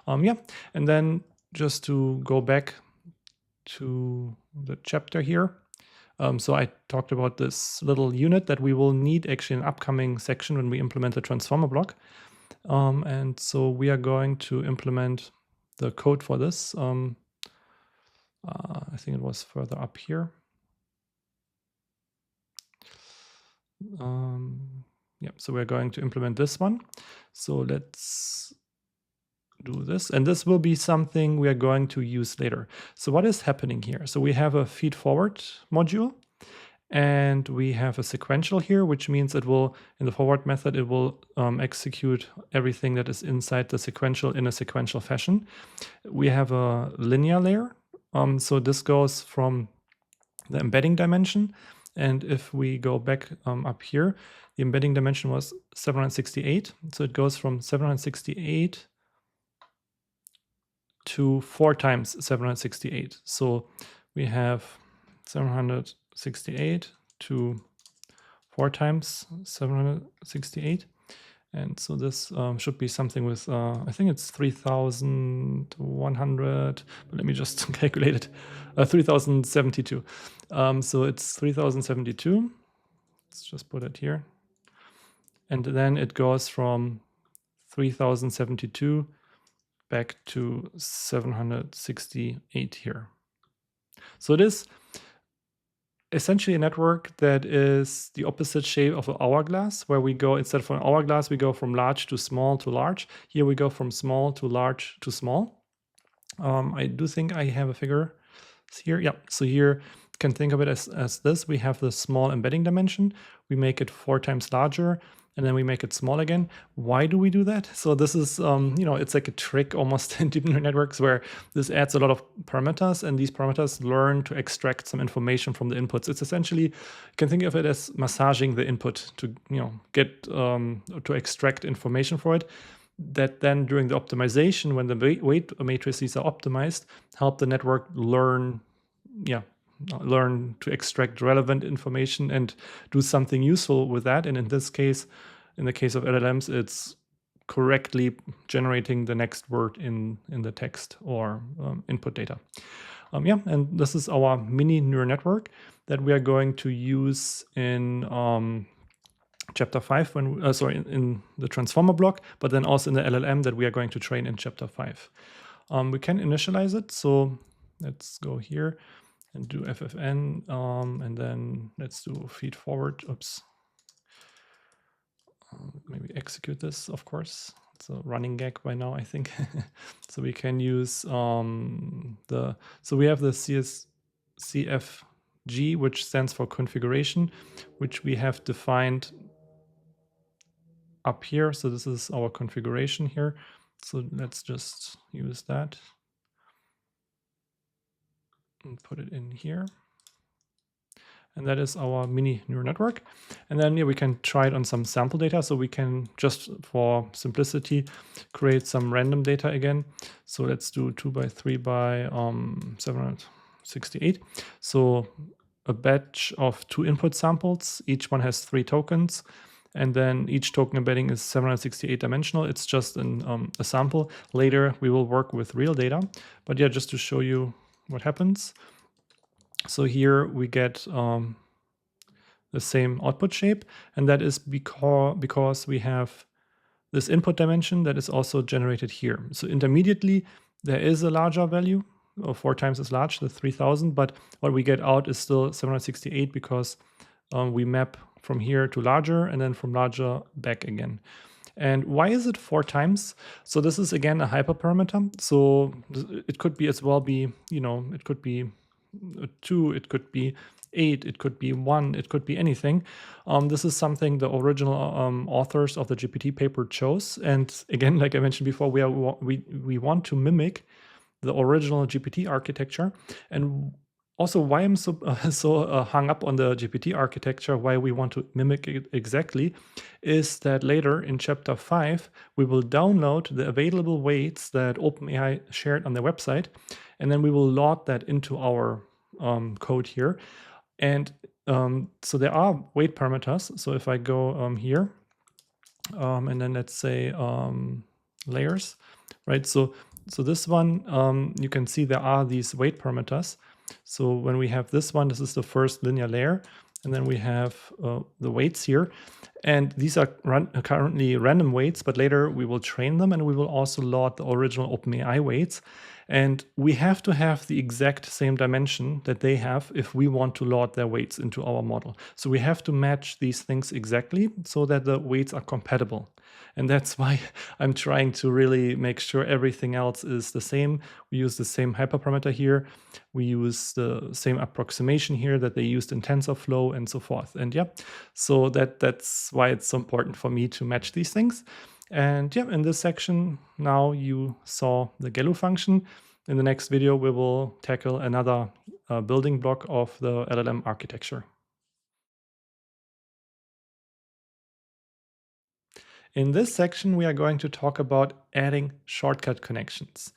And then just to go back to the chapter here. So I talked about this little unit that we will need actually in an upcoming section when we implement the transformer block. And so we are going to implement the code for this. I think it was further up here. So we're going to implement this one. So let's do this. And this will be something we are going to use later. So what is happening here? So we have a feed forward module. And we have a sequential here, which means it will, in the forward method, it will execute everything that is inside the sequential in a sequential fashion. We have a linear layer. So this goes from the embedding dimension. And if we go back up here, the embedding dimension was 768. So it goes from 768 to 4 times 768. So we have 768 to 4 times 768. And so this should be something with, I think it's 3,100, but let me just calculate it, 3,072. So it's 3,072. Let's just put it here. And then it goes from 3,072 back to 768 here. So it is essentially a network that is the opposite shape of an hourglass, where we go, instead of an hourglass, we go from large to small to large. Here we go from small to large to small. I do think I have a figure here. Yeah, so here you can think of it as this. We have the small embedding dimension. We make it 4 times larger, and then we make it small again. Why do we do that? So this is, it's like a trick almost in deep neural networks, where this adds a lot of parameters, and these parameters learn to extract some information from the inputs. It's essentially, you can think of it as massaging the input to, get to extract information for it, that then during the optimization, when the weight matrices are optimized, help the network learn to extract relevant information and do something useful with that. And in this case, in the case of LLMs, it's correctly generating the next word in the text or input data. And this is our mini neural network that we are going to use in chapter 5, when in the transformer block, but then also in the LLM that we are going to train in chapter 5. We can initialize it. So let's go here and do FFN, and then let's do feed forward. Oops. Maybe execute this, of course. It's a running gag by now, I think. So we can use so we have the CFG, which stands for configuration, which we have defined up here. So this is our configuration here. So let's just use that and put it in here. And that is our mini neural network. And then we can try it on some sample data. So we can just, for simplicity, create some random data again. So let's do 2 by 3 by 768. So a batch of 2 input samples. Each one has 3 tokens. And then each token embedding is 768 dimensional. It's just a sample. Later, we will work with real data. But yeah, just to show you what happens. So here we get the same output shape, and that is because we have this input dimension that is also generated here. So intermediately, there is a larger value, or 4 times as large, the 3000, but what we get out is still 768 because we map from here to larger and then from larger back again. And why is it 4 times? So this is again a hyperparameter. So it could be as well be, it could be 2, it could be 8, it could be 1, it could be anything. This is something the original authors of the GPT paper chose. And again, like I mentioned before, we want to mimic the original GPT architecture. And also why I'm so hung up on the GPT architecture, why we want to mimic it exactly, is that later in chapter 5, we will download the available weights that OpenAI shared on their website, and then we will load that into our code here. And so there are weight parameters. So if I go here, and then let's say layers, right? So this one, you can see there are these weight parameters. So when we have this one, this is the first linear layer, and then we have the weights here. And these are currently random weights, but later we will train them and we will also load the original OpenAI weights. And we have to have the exact same dimension that they have if we want to load their weights into our model. So we have to match these things exactly so that the weights are compatible. And that's why I'm trying to really make sure everything else is the same. We use the same hyperparameter here. We use the same approximation here that they used in TensorFlow and so forth. And yeah, so that's why it's so important for me to match these things. And yeah, in this section, now you saw the GELU function. In the next video, we will tackle another building block of the LLM architecture. In this section, we are going to talk about adding shortcut connections.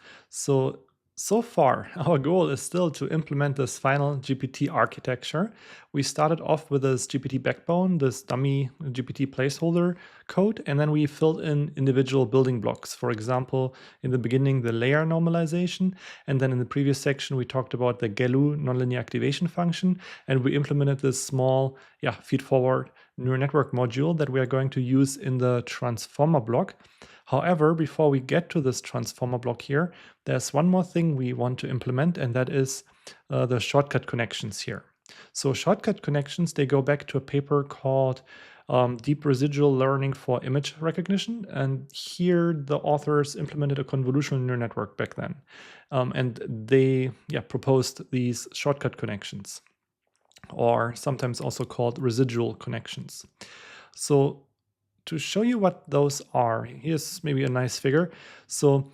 So far, our goal is still to implement this final GPT architecture. We started off with this GPT backbone, this dummy GPT placeholder code, and then we filled in individual building blocks. For example, in the beginning, the layer normalization, and then in the previous section, we talked about the GELU nonlinear activation function, and we implemented this small feed-forward neural network module that we are going to use in the transformer block. However, before we get to this transformer block here, there's one more thing we want to implement, and that is the shortcut connections here. So shortcut connections, they go back to a paper called Deep Residual Learning for Image Recognition. And here the authors implemented a convolutional neural network back then. And they proposed these shortcut connections, or sometimes also called residual connections. So to show you what those are, here's maybe a nice figure. So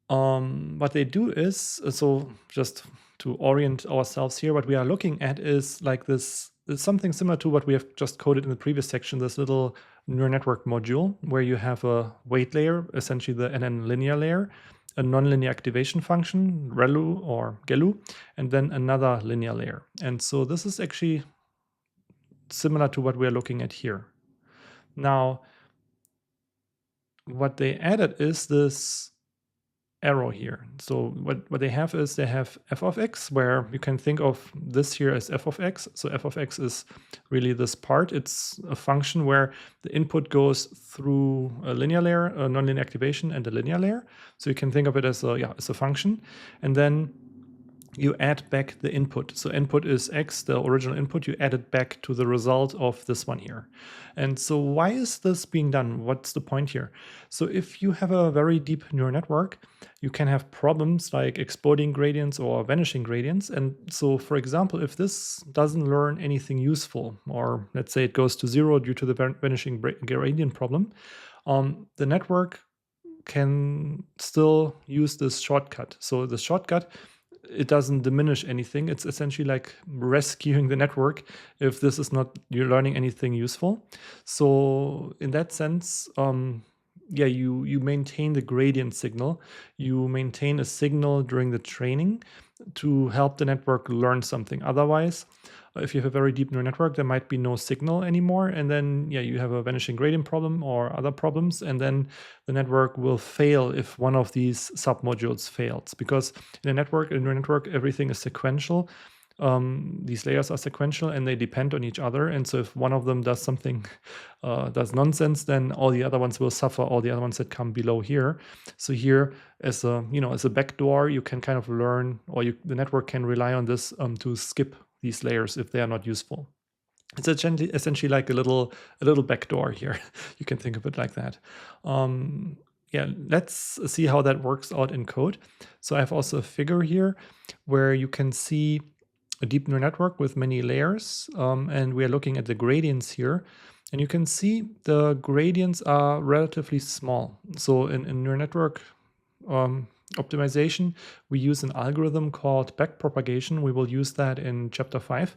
what they do is, so just to orient ourselves here, what we are looking at is like this, is something similar to what we have just coded in the previous section, this little neural network module where you have a weight layer, essentially the NN linear layer, a nonlinear activation function, ReLU or GELU, and then another linear layer. And so this is actually similar to what we're looking at here. Now, what they added is this arrow here. So what they have is they have f of x, where you can think of this here as f of x. So f of x is really this part. It's a function where the input goes through a linear layer, a nonlinear activation, and a linear layer. So you can think of it as a function. And then you add back the input. So input is X, the original input, you add it back to the result of this one here. And so why is this being done? What's the point here? So if you have a very deep neural network, you can have problems like exploding gradients or vanishing gradients. And so, for example, if this doesn't learn anything useful, or let's say it goes to 0 due to the vanishing gradient problem, the network can still use this shortcut. So the shortcut, it doesn't diminish anything. It's essentially like rescuing the network if this is not you're learning anything useful. So in that sense, yeah, you maintain the gradient signal. You maintain a signal during the training to help the network learn something. Otherwise, if you have a very deep neural network, there might be no signal anymore. And then, yeah, you have a vanishing gradient problem or other problems. And then the network will fail if one of these submodules fails. Because in a neural network, everything is sequential. These layers are sequential and they depend on each other. And so if one of them does something, does nonsense, then all the other ones will suffer, all the other ones that come below here. So here, as a backdoor, you can kind of learn, or the network can rely on this to skip these layers if they are not useful. It's essentially like a little backdoor here. You can think of it like that. Yeah, let's see how that works out in code. So I have also a figure here where you can see a deep neural network with many layers, and we are looking at the gradients here. And you can see the gradients are relatively small. So in neural network optimization, we use an algorithm called backpropagation. We will use that in chapter 5.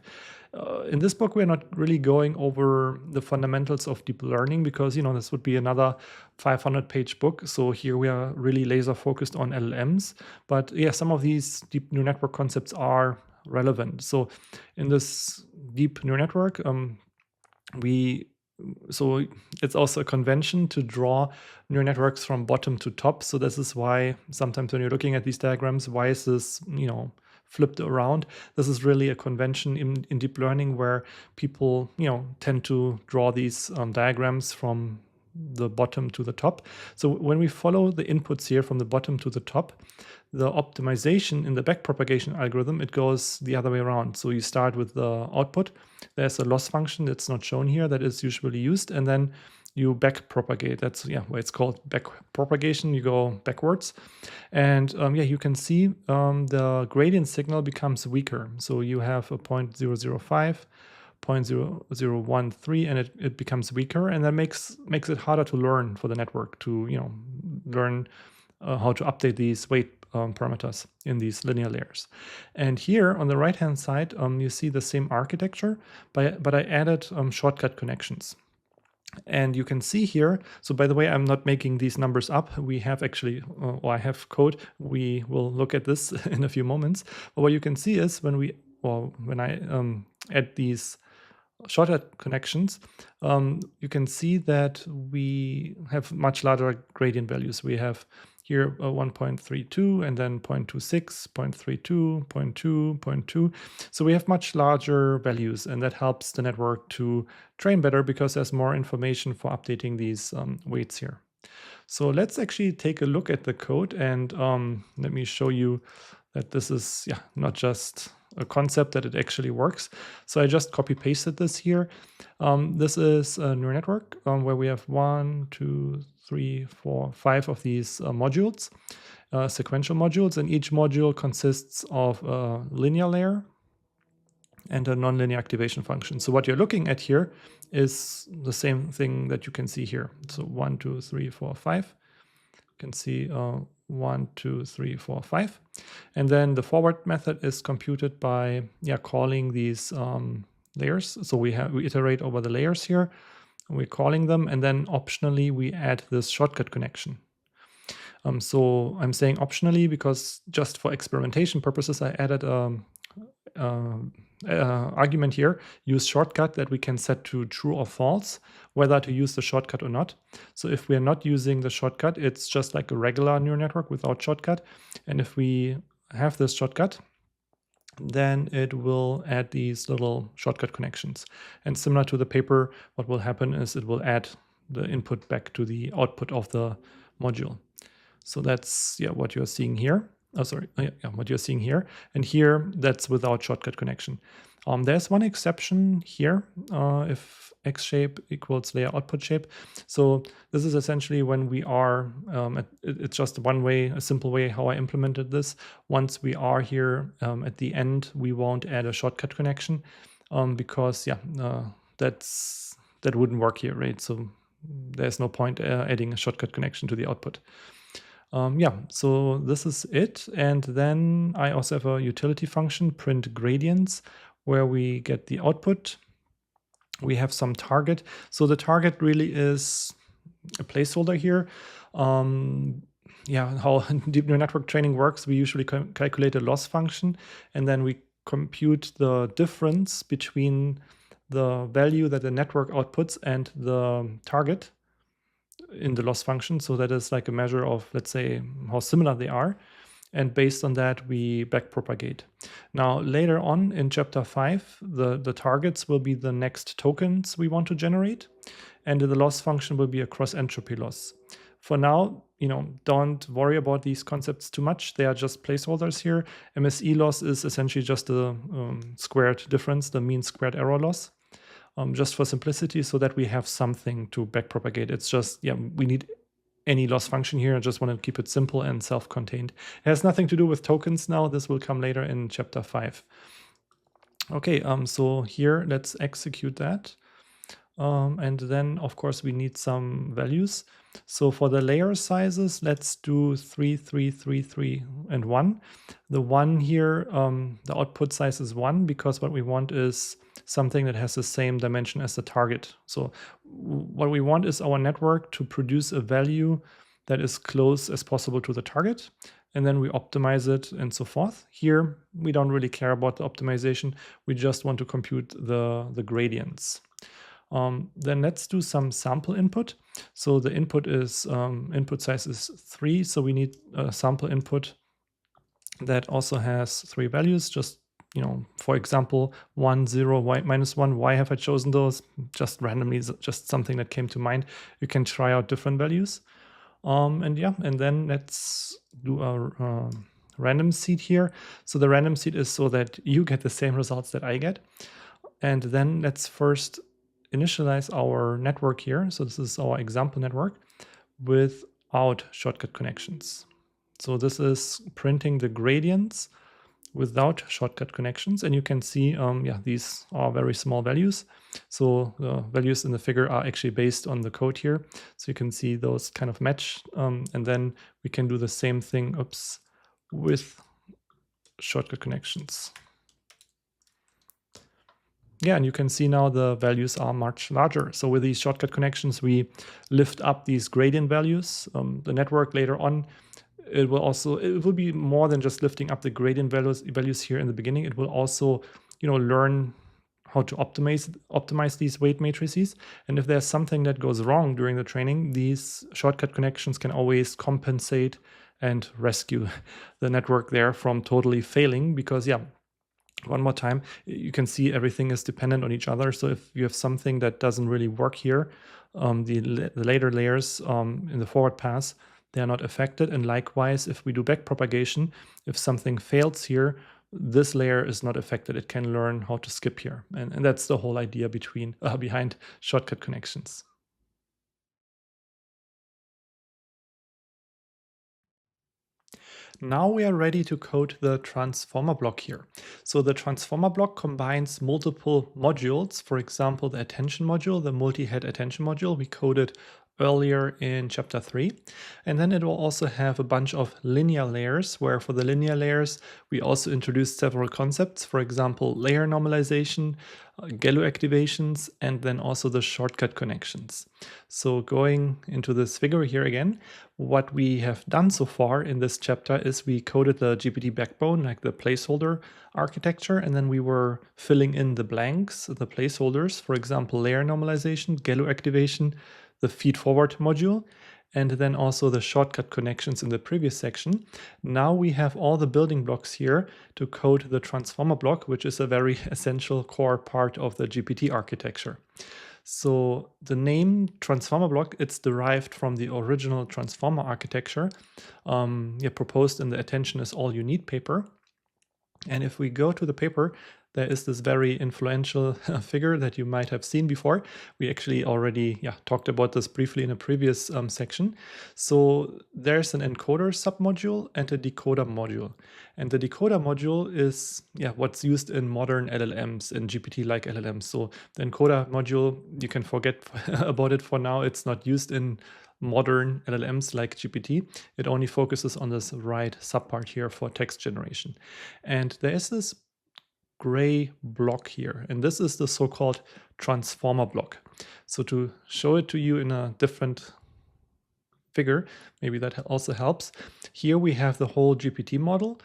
In this book, we're not really going over the fundamentals of deep learning because, this would be another 500-page book. So here we are really laser focused on LLMs. But yeah, some of these deep neural network concepts are relevant. So in this deep neural network, so it's also a convention to draw neural networks from bottom to top. So this is why sometimes when you're looking at these diagrams, why is this, flipped around? This is really a convention in deep learning where people, tend to draw these diagrams from the bottom to the top. So when we follow the inputs here from the bottom to the top, the optimization in the backpropagation algorithm, it goes the other way around. So you start with the output. There's a loss function that's not shown here that is usually used, and then you backpropagate. That's why it's called backpropagation. You go backwards, and you can see the gradient signal becomes weaker. So you have a 0.005. 0.0013, and it becomes weaker, and that makes it harder to learn for the network to learn how to update these weight parameters in these linear layers. And here on the right hand side, you see the same architecture, but I added shortcut connections. And you can see here, so by the way, I'm not making these numbers up. We have actually, or I have code. We will look at this in a few moments. But what you can see is when I add these shortcut connections, you can see that we have much larger gradient values. We have here 1.32 and then 0.26, 0.32, 0.2, 0.2. So we have much larger values, and that helps the network to train better because there's more information for updating these weights here. So let's actually take a look at the code, and let me show you that this is not just a concept, that it actually works. So I just copy pasted this here. This is a neural network where we have 1, 2, 3, 4, 5 of these modules, sequential modules, and each module consists of a linear layer and a nonlinear activation function. So what you're looking at here is the same thing that you can see here. So 1, 2, 3, 4, 5. You can see 1, 2, 3, 4, 5. And then the forward method is computed by calling these layers. So we iterate over the layers here. We're calling them, and then optionally we add this shortcut connection. So I'm saying optionally because just for experimentation purposes, I added argument here, use shortcut, that we can set to true or false, whether to use the shortcut or not. So if we are not using the shortcut, it's just like a regular neural network without shortcut. And if we have this shortcut, then it will add these little shortcut connections. And similar to the paper, what will happen is it will add the input back to the output of the module. So that's what you're seeing here. Oh, sorry. Yeah, what you're seeing here. And here, that's without shortcut connection. There's one exception here, if x shape equals layer output shape. So this is essentially when we are, it's just one way, a simple way how I implemented this. Once we are here at the end, we won't add a shortcut connection because, yeah, that wouldn't work here, right? So there's no point adding a shortcut connection to the output. Yeah, so this is it. And then I also have a utility function, print gradients, where we get the output. We have some target. So the target really is a placeholder here. Yeah, how deep neural network training works, we usually calculate a loss function, and then we compute the difference between the value that the network outputs and the target in the loss function. So that is like a measure of, let's say, how similar they are. And based on that, we backpropagate. Now, later on in chapter 5, the targets will be the next tokens we want to generate. And the loss function will be a cross entropy loss. For now, don't worry about these concepts too much. They are just placeholders here. MSE loss is essentially just the squared difference, the mean squared error loss. Just for simplicity, so that we have something to backpropagate. It's just, yeah, we need any loss function here. I just want to keep it simple and self-contained. It has nothing to do with tokens now. This will come later in chapter 5. Okay, so here, let's execute that. And then, of course, we need some values. So for the layer sizes, let's do 3, 3, 3, 3, and 1. The 1 here, the output size is 1 because what we want is something that has the same dimension as the target. So what we want is our network to produce a value that is close as possible to the target. And then we optimize it and so forth. Here, we don't really care about the optimization. We just want to compute the gradients. Then let's do some sample input. So the input is input size is 3. So we need a sample input that also has 3 values. Just, for example, 1, 0, y minus 1. Why have I chosen those? Just randomly, just something that came to mind. You can try out different values. And then let's do a random seed here. So the random seed is so that you get the same results that I get. And then let's first initialize our network here. So this is our example network without shortcut connections. So this is printing the gradients without shortcut connections. And you can see, these are very small values. So the values in the figure are actually based on the code here. So you can see those kind of match. And then we can do the same thing, with shortcut connections. Yeah, and you can see now the values are much larger. So with these shortcut connections, we lift up these gradient values. The network later on, it will be more than just lifting up the gradient values here in the beginning. It will also, learn how to optimize these weight matrices. And if there's something that goes wrong during the training, these shortcut connections can always compensate and rescue the network there from totally failing, because one more time, you can see everything is dependent on each other. So if you have something that doesn't really work here, the later layers in the forward pass, they are not affected. And likewise, if we do backpropagation, if something fails here, this layer is not affected. It can learn how to skip here. And that's the whole idea behind shortcut connections. Now we are ready to code the transformer block here. So the transformer block combines multiple modules. For example, the attention module, the multi-head attention module we coded earlier in chapter 3. And then it will also have a bunch of linear layers, where for the linear layers, we also introduced several concepts. For example, layer normalization, GELU activations, and then also the shortcut connections. So going into this figure here again, what we have done so far in this chapter is we coded the GPT backbone, like the placeholder architecture, and then we were filling in the blanks, the placeholders, for example, layer normalization, GELU activation, the feed-forward module, and then also the shortcut connections in the previous section. Now we have all the building blocks here to code the transformer block, which is a very essential core part of the GPT architecture. So the name transformer block, it's derived from the original transformer architecture proposed in the Attention is All You Need paper. And if we go to the paper, there is this very influential figure that you might have seen before. We actually already talked about this briefly in a previous section. So there's an encoder submodule and a decoder module. And the decoder module is what's used in modern LLMs, in GPT-like LLMs. So the encoder module, you can forget about it for now. It's not used in modern LLMs like GPT. It only focuses on this right subpart here for text generation. And there is this gray block here, and this is the so-called transformer block. So to show it to you in a different figure, maybe that also helps. Here we have the whole GPT model,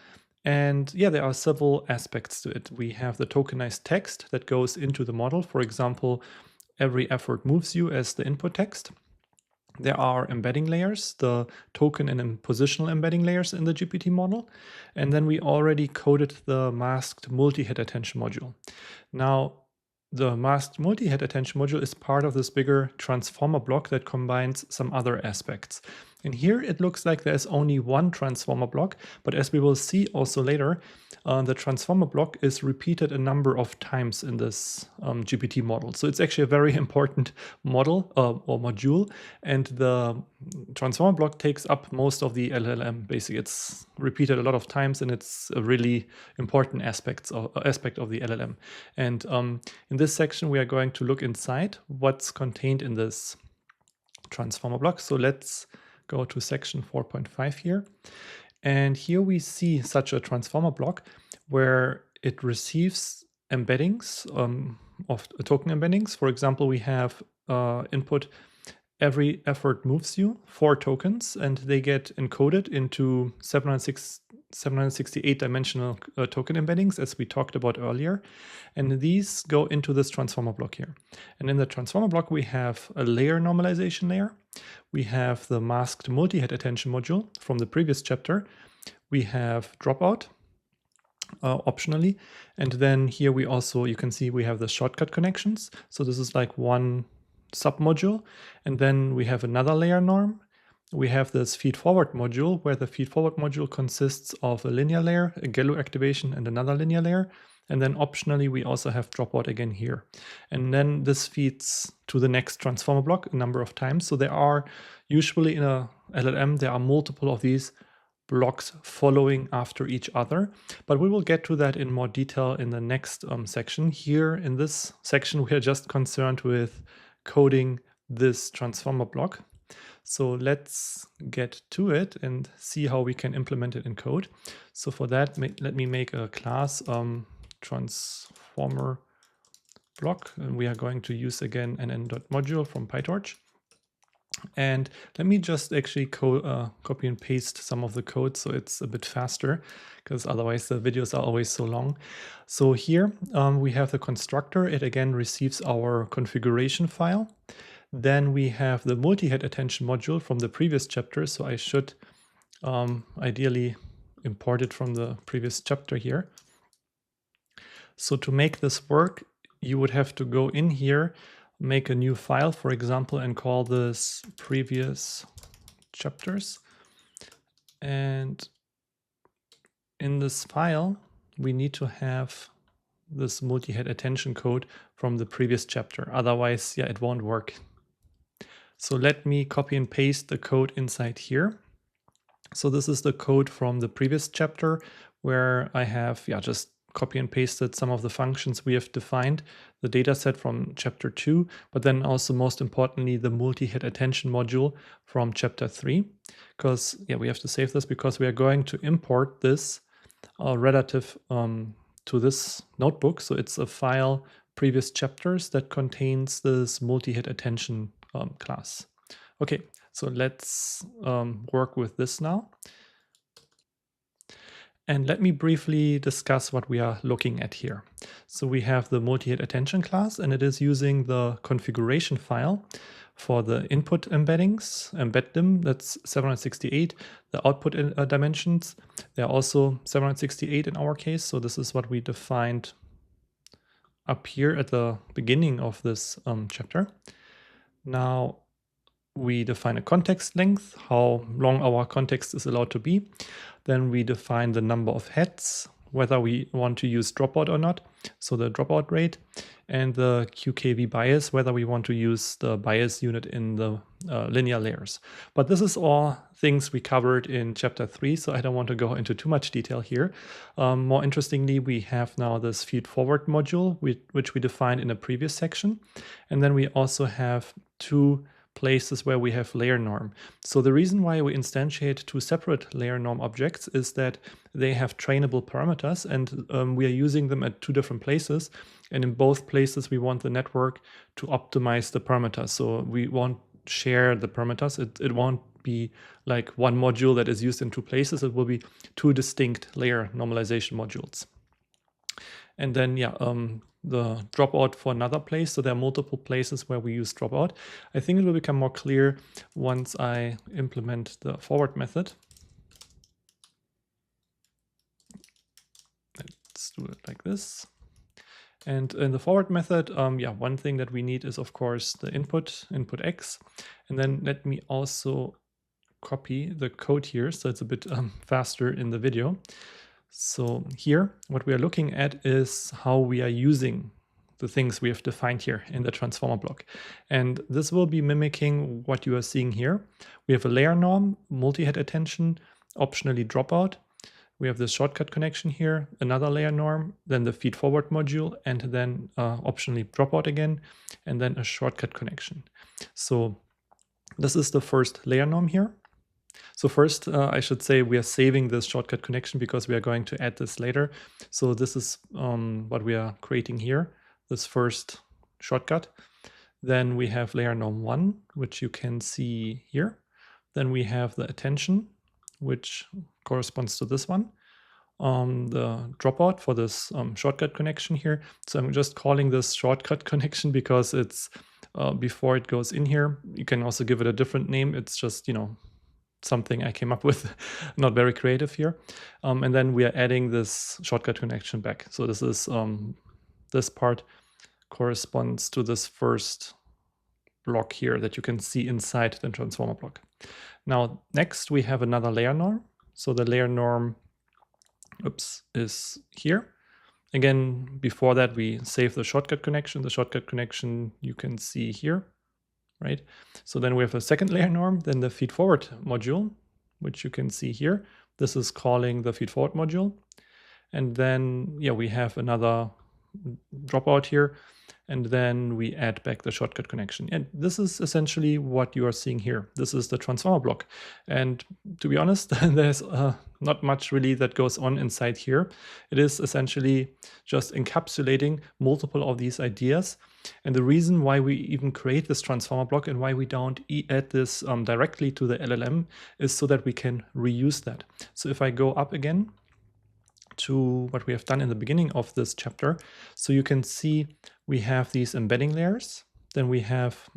and there are several aspects to it. We have the tokenized text that goes into the model. For example, every effort moves you as the input text. There are embedding layers, the token and positional embedding layers in the GPT model. And then we already coded the masked multi-head attention module. Now, the masked multi-head attention module is part of this bigger transformer block that combines some other aspects. And here it looks like there's only one transformer block, but as we will see also later, the transformer block is repeated a number of times in this GPT model. So it's actually a very important model or module, and the transformer block takes up most of the LLM. Basically, it's repeated a lot of times, and it's a really important aspect of the LLM. And in this section, we are going to look inside what's contained in this transformer block. So let's go to section 4.5 here. And here we see such a transformer block where it receives embeddings of token embeddings. For example, we have input every effort moves you 4 tokens, and they get encoded into 768 dimensional token embeddings, as we talked about earlier. And these go into this transformer block here. And in the transformer block, we have a layer normalization layer. We have the masked multi-head attention module from the previous chapter. We have dropout optionally. And then here we also, you can see we have the shortcut connections. So this is like one submodule. And then we have another layer norm. We have this feed-forward module, where the feed-forward module consists of a linear layer, a GELU activation, and another linear layer. And then optionally, we also have dropout again here. And then this feeds to the next transformer block a number of times. So there are usually in a LLM, there are multiple of these blocks following after each other. But we will get to that in more detail in the next section. Here in this section, we are just concerned with coding this transformer block. So let's get to it and see how we can implement it in code. So for that, let me make a class transformer block, and we are going to use again an n.module from PyTorch. And let me just actually copy and paste some of the code so it's a bit faster, because otherwise the videos are always so long. So here we have the constructor. It again receives our configuration file. Then we have the multi-head attention module from the previous chapter. So I should ideally import it from the previous chapter here. So to make this work, you would have to go in here, make a new file, for example, and call this previous chapters. And in this file, we need to have this multi-head attention code from the previous chapter. Otherwise, it won't work. So let me copy and paste the code inside here. So this is the code from the previous chapter, where I have just copy and pasted some of the functions we have defined, the data set from chapter 2, but then also most importantly, the multi-head attention module from chapter 3. Because we have to save this because we are going to import this relative to this notebook. So it's a file previous chapters that contains this multi-head attention class. Okay, so let's work with this now. And let me briefly discuss what we are looking at here. So we have the multi-head attention class, and it is using the configuration file for the input embeddings, embed them, that's 768. The output dimensions, they're also 768 in our case. So this is what we defined up here at the beginning of this chapter. Now we define a context length, how long our context is allowed to be. Then we define the number of heads, whether we want to use dropout or not, so the dropout rate, and the QKV bias, whether we want to use the bias unit in the linear layers. But this is all things we covered in chapter 3, so I don't want to go into too much detail here. More interestingly, we have now this feed-forward module, which we defined in a previous section. And then we also have two places where we have layer norm. So the reason why we instantiate two separate layer norm objects is that they have trainable parameters, and we are using them at two different places. And in both places, we want the network to optimize the parameters. So we won't share the parameters. It won't be like one module that is used in two places. It will be two distinct layer normalization modules. And then, the dropout for another place. So there are multiple places where we use dropout. I think it will become more clear once I implement the forward method. Let's do it like this. And in the forward method, one thing that we need is, of course, the input X. And then let me also copy the code here, so it's a bit faster in the video. So here, what we are looking at is how we are using the things we have defined here in the transformer block. And this will be mimicking what you are seeing here. We have a layer norm, multi-head attention, optionally dropout. We have the shortcut connection here, another layer norm, then the feed-forward module, and then optionally dropout again, and then a shortcut connection. So this is the first layer norm here. So first, I should say we are saving this shortcut connection because we are going to add this later. So this is what we are creating here, this first shortcut. Then we have layer norm 1, which you can see here. Then we have the attention, which corresponds to this one. The dropout for this shortcut connection here. So I'm just calling this shortcut connection because it's before it goes in here. You can also give it a different name. It's just, something I came up with, not very creative here. And then we are adding this shortcut connection back. So this is this part corresponds to this first block here that you can see inside the transformer block. Now, next we have another layer norm. So the layer norm, is here. Again, before that, we save the shortcut connection. The shortcut connection you can see here. Right? So then we have a second layer norm, then the feed-forward module, which you can see here. This is calling the feed-forward module. And then, we have another dropout here. And then we add back the shortcut connection. And this is essentially what you are seeing here. This is the transformer block. And to be honest, there's not much really that goes on inside here. It is essentially just encapsulating multiple of these ideas. And the reason why we even create this transformer block and why we don't add this directly to the LLM is so that we can reuse that. So if I go up again to what we have done in the beginning of this chapter, so you can see we have these embedding layers. Then we have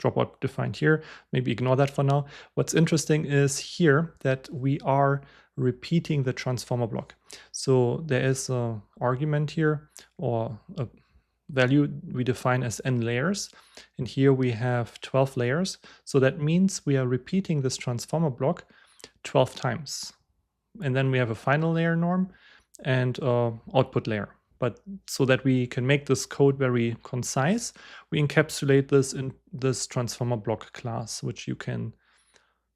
dropout defined here. Maybe ignore that for now. What's interesting is here that we are repeating the transformer block. So there is an argument here or a value we define as n layers. And here we have 12 layers. So that means we are repeating this transformer block 12 times. And then we have a final layer norm and output layer. But so that we can make this code very concise, we encapsulate this in this transformer block class, which you can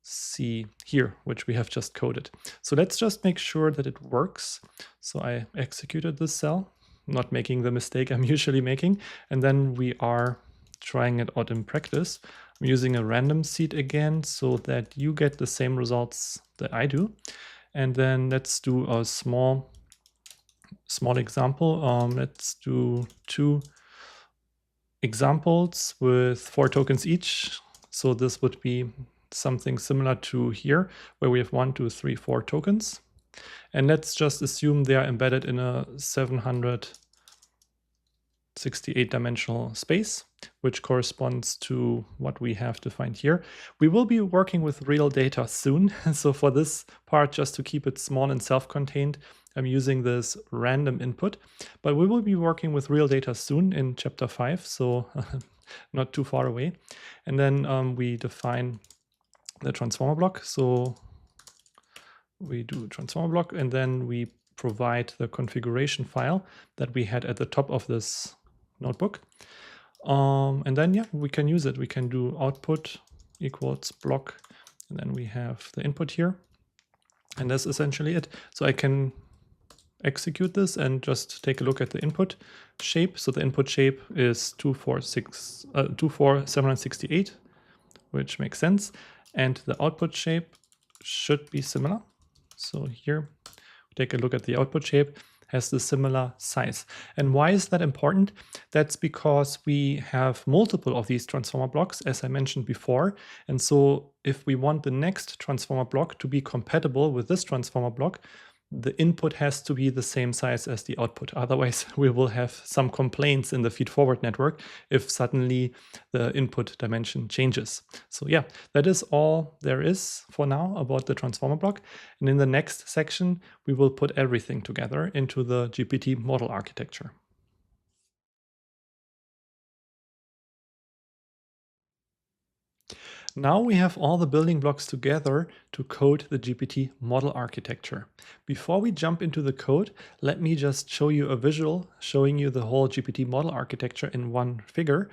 see here, which we have just coded. So let's just make sure that it works. So I executed this cell, not making the mistake I'm usually making. And then we are trying it out in practice. I'm using a random seed again so that you get the same results that I do. And then let's do a small example. Let's do 2 examples with 4 tokens each. So this would be something similar to here, where we have 1, 2, 3, 4 tokens. And let's just assume they are embedded in a 768-dimensional space, which corresponds to what we have defined here. We will be working with real data soon. So for this part, just to keep it small and self-contained, I'm using this random input, but we will be working with real data soon in chapter 5, so not too far away. And then we define the transformer block. So we do transformer block, and then we provide the configuration file that we had at the top of this notebook. And then, yeah, we can use it. We can do output equals block, and then we have the input here. And that's essentially it. So I can execute this and just take a look at the input shape. So the input shape is 24768, which makes sense. And the output shape should be similar. So here, take a look at the output shape, has the similar size. And why is that important? That's because we have multiple of these transformer blocks, as I mentioned before. And so if we want the next transformer block to be compatible with this transformer block, the input has to be the same size as the output. Otherwise, we will have some complaints in the feed-forward network if suddenly the input dimension changes. So yeah, that is all there is for now about the transformer block. And in the next section, we will put everything together into the GPT model architecture. Now we have all the building blocks together to code the GPT model architecture. Before we jump into the code, let me just show you a visual showing you the whole GPT model architecture in one figure.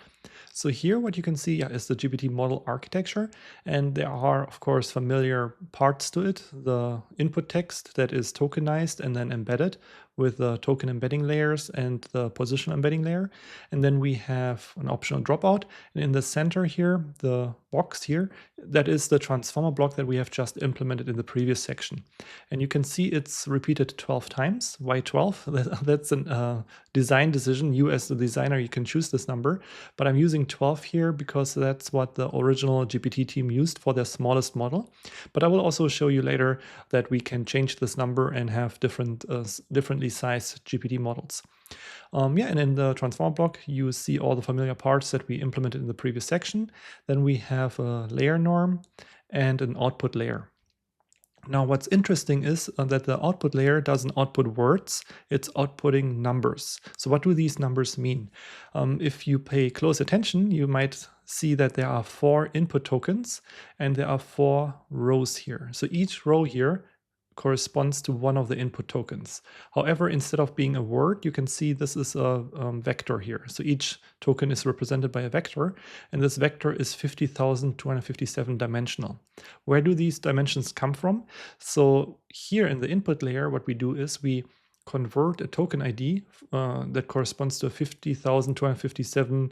So here what you can see is the GPT model architecture, and there are of course familiar parts to it. The input text that is tokenized and then embedded with the token embedding layers and the position embedding layer. And then we have an optional dropout. And in the center here, the box here, that is the transformer block that we have just implemented in the previous section. And you can see it's repeated 12 times. Why 12? That's a design decision. You as the designer, you can choose this number. But I'm using 12 here because that's what the original GPT team used for their smallest model. But I will also show you later that we can change this number and have differently sized GPT models. Yeah, and in the transformer block, you see all the familiar parts that we implemented in the previous section. Then we have a layer norm and an output layer. Now, what's interesting is that the output layer doesn't output words, it's outputting numbers. So what do these numbers mean? If you pay close attention, you might see that there are 4 input tokens and there are 4 rows here. So each row here corresponds to one of the input tokens. However, instead of being a word, you can see this is a vector here. So each token is represented by a vector, and this vector is 50,257 dimensional. Where do these dimensions come from? So here in the input layer, what we do is we convert a token ID that corresponds to 50,257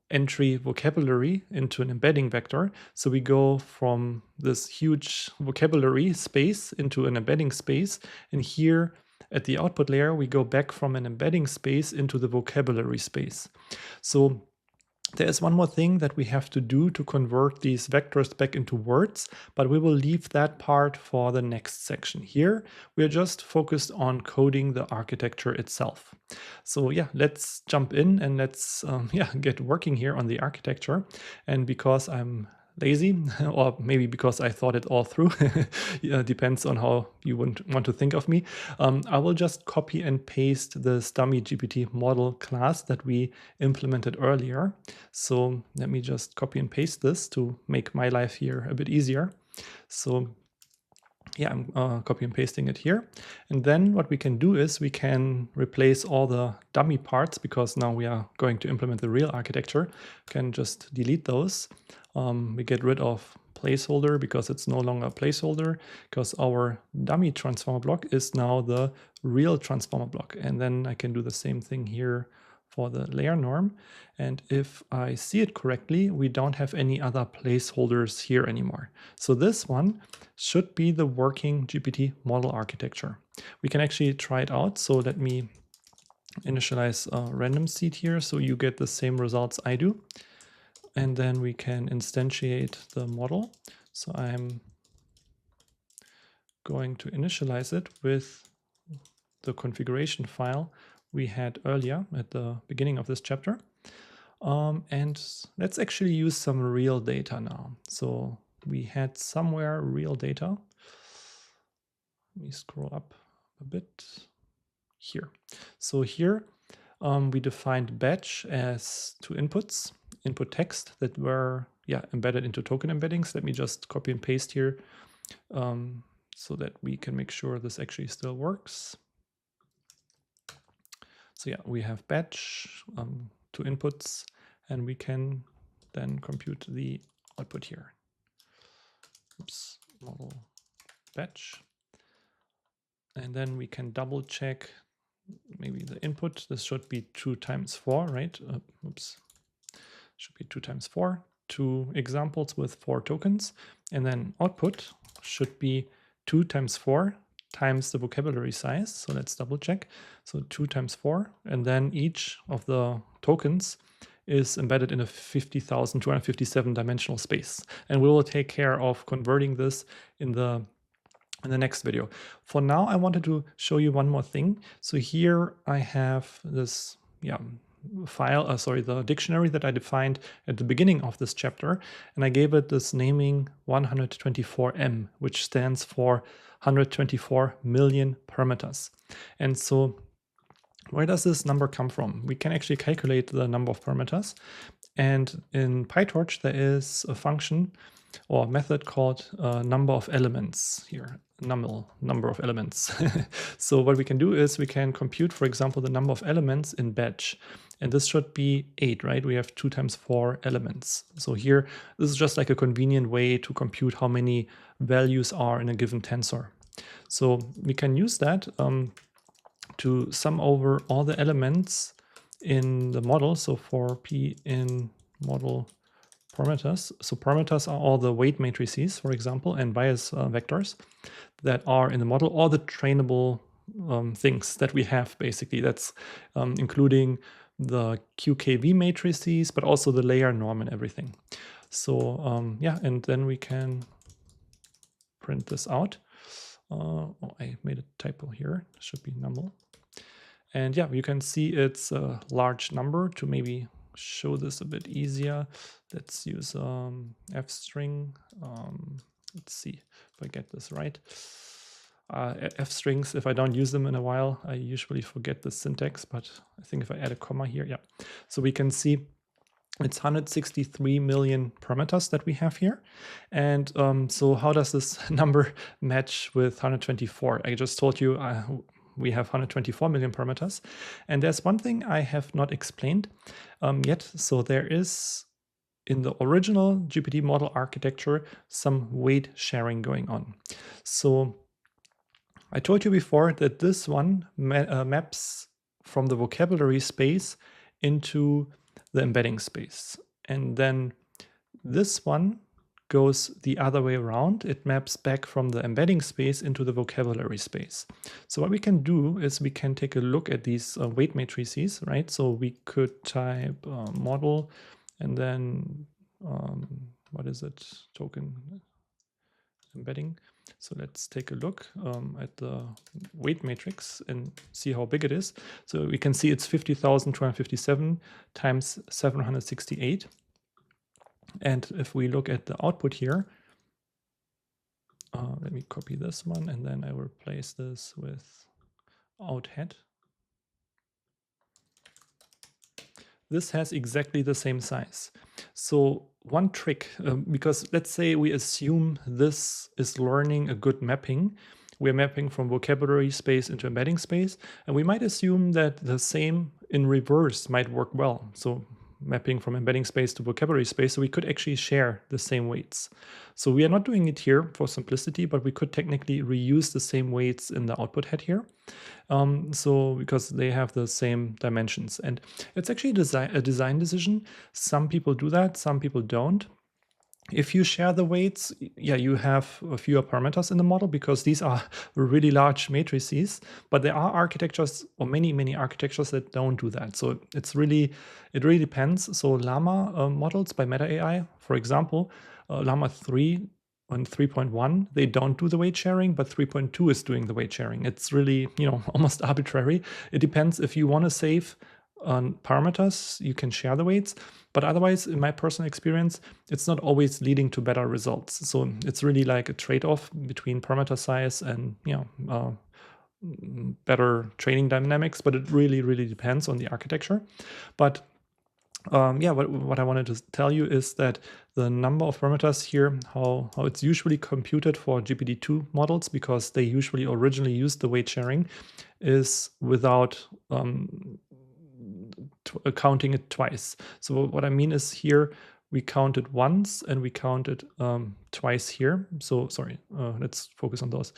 entry vocabulary into an embedding vector. So we go from this huge vocabulary space into an embedding space. And here at the output layer, we go back from an embedding space into the vocabulary space. So there is one more thing that we have to do to convert these vectors back into words, but we will leave that part for the next section. Here, we are just focused on coding the architecture itself. So yeah, let's jump in and let's get working here on the architecture. And because I'm lazy, or maybe because I thought it all through, yeah, depends on how you want to think of me, I will just copy and paste this dummy GPT model class that we implemented earlier. So let me just copy and paste this to make my life here a bit easier. So yeah, I'm copy and pasting it here. And then what we can do is we can replace all the dummy parts, because now we are going to implement the real architecture. Can just delete those. We get rid of placeholder because it's no longer a placeholder, because our dummy transformer block is now the real transformer block. And then I can do the same thing here for the layer norm. And if I see it correctly, we don't have any other placeholders here anymore. So this one should be the working GPT model architecture. We can actually try it out. So let me initialize a random seed here so you get the same results I do. And then we can instantiate the model. So I'm going to initialize it with the configuration file we had earlier at the beginning of this chapter. And let's actually use some real data now. So we had somewhere real data. Let me scroll up a bit here. So here we defined batch as two inputs, input text that were embedded into token embeddings. Let me just copy and paste here so that we can make sure this actually still works. So yeah, we have batch, two inputs, and we can then compute the output here. Oops, model batch. And then we can double check maybe the input. This should be 2 times 4, right? Oops, should be 2 times 4. 2 examples with 4 tokens. And then output should be 2 times 4 times the vocabulary size. So let's double check. So 2 times 4. And then each of the tokens is embedded in a 50,257 dimensional space. And we will take care of converting this in the next video. For now, I wanted to show you one more thing. So here I have this file, the dictionary that I defined at the beginning of this chapter, and I gave it this naming 124M, which stands for 124 million parameters. And so where does this number come from? We can actually calculate the number of parameters. And in PyTorch, there is a function or method called number of elements here, number of elements. So what we can do is we can compute, for example, the number of elements in batch. And this should be 8, right? We have 2 times 4 elements. So here, this is just like a convenient way to compute how many values are in a given tensor. So we can use that to sum over all the elements in the model. So for P in model parameters. So parameters are all the weight matrices, for example, and bias vectors that are in the model, all the trainable things that we have, basically. That's including the QKV matrices, but also the layer norm and everything. So yeah, and then we can print this out. Oh, I made a typo here. It should be null. And yeah, you can see it's a large number. To maybe show this a bit easier, let's use f-string. Let's see if I get this right. F-strings, if I don't use them in a while, I usually forget the syntax, but I think if I add a comma here, yeah. So we can see it's 163 million parameters that we have here. And so how does this number match with 124? I just told you we have 124 million parameters. And there's one thing I have not explained yet. So there is, in the original GPT model architecture, some weight sharing going on. So I told you before that this one maps from the vocabulary space into the embedding space. And then this one goes the other way around. It maps back from the embedding space into the vocabulary space. So what we can do is we can take a look at these weight matrices, right? So we could type model and then what is it? Token embedding. So let's take a look at the weight matrix and see how big it is. So we can see it's 50,257 times 768. And if we look at the output here, let me copy this one and then I will replace this with out head. This has exactly the same size. So one trick, because let's say we assume this is learning a good mapping. We're mapping from vocabulary space into embedding space, and we might assume that the same in reverse might work well. So mapping from embedding space to vocabulary space, so we could actually share the same weights. So we are not doing it here for simplicity, but we could technically reuse the same weights in the output head here. So because they have the same dimensions, and it's actually a design decision. Some people do that, some people don't. If you share the weights, yeah, you have fewer parameters in the model because these are really large matrices, but there are architectures or many architectures that don't do that. So it really depends. So Llama models by Meta AI, for example, Llama 3 and 3.1, they don't do the weight sharing, but 3.2 is doing the weight sharing. It's really, almost arbitrary. It depends if you want to save on parameters, you can share the weights, but otherwise, in my personal experience, it's not always leading to better results. So it's really like a trade-off between parameter size and better training dynamics, but it really, really depends on the architecture. But yeah, what I wanted to tell you is that the number of parameters here, how it's usually computed for GPT-2 models, because they usually originally used the weight sharing, is without counting it twice. So what I mean is here we count it once and we count it twice here. So sorry, let's focus on those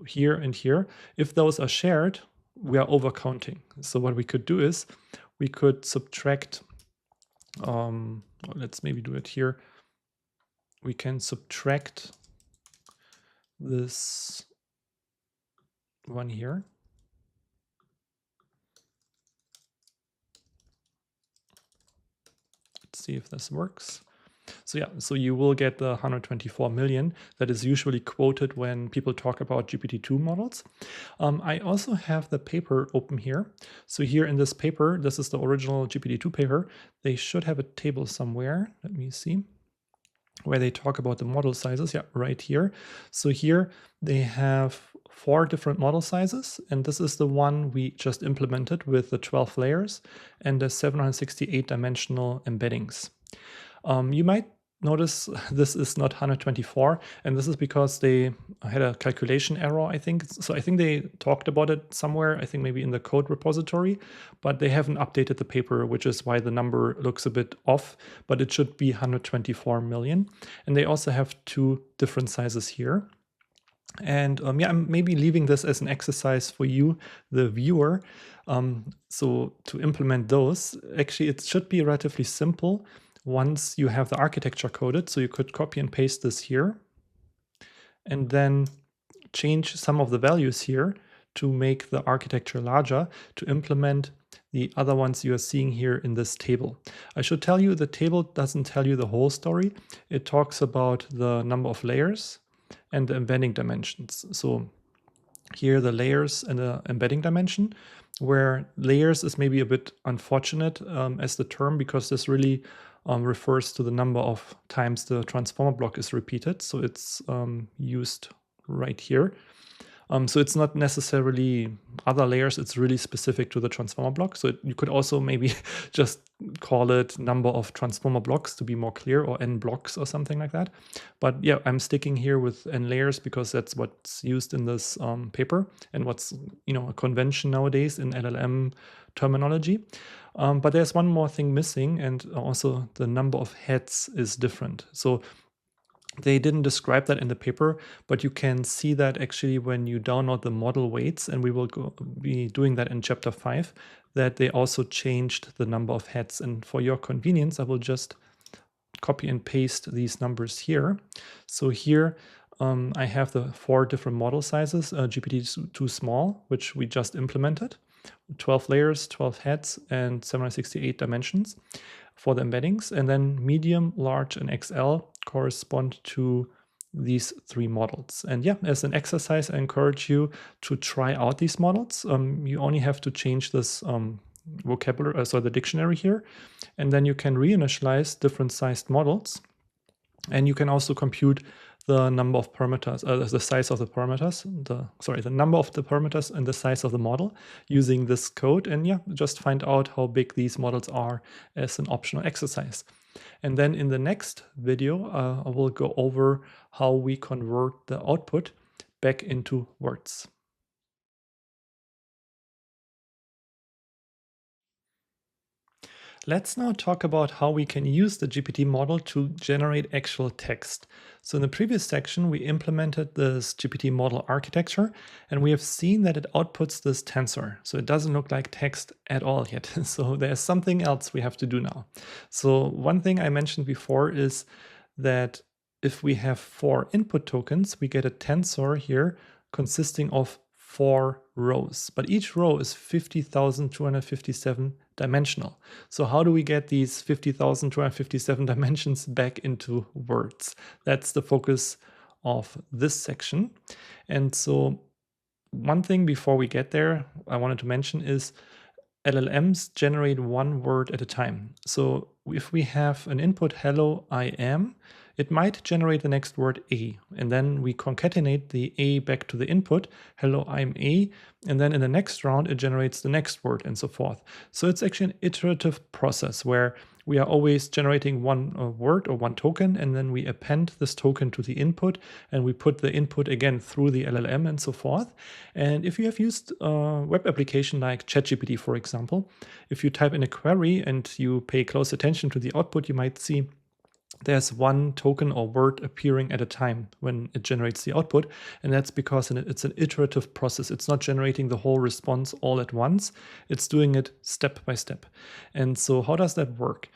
here and here. If those are shared, we are overcounting. So what we could do is we could subtract, let's maybe do it here. We can subtract this one here. Let's see if this works. So yeah, so you will get the 124 million that is usually quoted when people talk about GPT-2 models. I also have the paper open here. So here in this paper, this is the original GPT-2 paper. They should have a table somewhere. Let me see where they talk about the model sizes. Yeah, right here. So here they have 4 different model sizes, and this is the one we just implemented with the 12 layers and the 768 dimensional embeddings. You might notice this is not 124, and this is because they had a calculation error, I think. So I think they talked about it somewhere, I think maybe in the code repository, but they haven't updated the paper, which is why the number looks a bit off, but it should be 124 million. And they also have 2 different sizes here. And yeah, I'm maybe leaving this as an exercise for you, the viewer. So to implement those, actually, it should be relatively simple once you have the architecture coded. So you could copy and paste this here and then change some of the values here to make the architecture larger to implement the other ones you are seeing here in this table. I should tell you the table doesn't tell you the whole story. It talks about the number of layers and the embedding dimensions. So here the layers and the embedding dimension, where layers is maybe a bit unfortunate as the term, because this really refers to the number of times the transformer block is repeated. So it's used right here. So it's not necessarily other layers, it's really specific to the transformer block. So you could also maybe just call it number of transformer blocks to be more clear, or n blocks or something like that. But yeah, I'm sticking here with n layers because that's what's used in this paper and what's a convention nowadays in LLM terminology. But there's one more thing missing, and also the number of heads is different. So they didn't describe that in the paper, but you can see that actually when you download the model weights, and we will be doing that in chapter 5, that they also changed the number of heads. And for your convenience, I will just copy and paste these numbers here. So here I have the 4 different model sizes, GPT-2 small, which we just implemented, 12 layers, 12 heads, and 768 dimensions for the embeddings. And then medium, large, and XL correspond to these 3 models. And yeah, as an exercise, I encourage you to try out these models. You only have to change this vocabulary, so the dictionary here, and then you can reinitialize different sized models. And you can also compute the number of parameters, the size of the parameters, the number of the parameters and the size of the model using this code. And yeah, just find out how big these models are as an optional exercise. And then in the next video, I will go over how we convert the output back into words. Let's now talk about how we can use the GPT model to generate actual text. So in the previous section, we implemented this GPT model architecture, and we have seen that it outputs this tensor. So it doesn't look like text at all yet. So there's something else we have to do now. So one thing I mentioned before is that if we have 4 input tokens, we get a tensor here consisting of 4 rows, but each row is 50,257 dimensional. So how do we get these 50,257 dimensions back into words? That's the focus of this section. And so one thing before we get there, I wanted to mention is LLMs generate one word at a time. So if we have an input, hello, I am, it might generate the next word A. And then we concatenate the A back to the input, hello, I'm A. And then in the next round, it generates the next word and so forth. So it's actually an iterative process where we are always generating one word or one token, and then we append this token to the input, and we put the input again through the LLM and so forth. And if you have used a web application like ChatGPT, for example, if you type in a query and you pay close attention to the output, you might see there's one token or word appearing at a time when it generates the output. And that's because it's an iterative process. It's not generating the whole response all at once. It's doing it step by step. And so how does that work?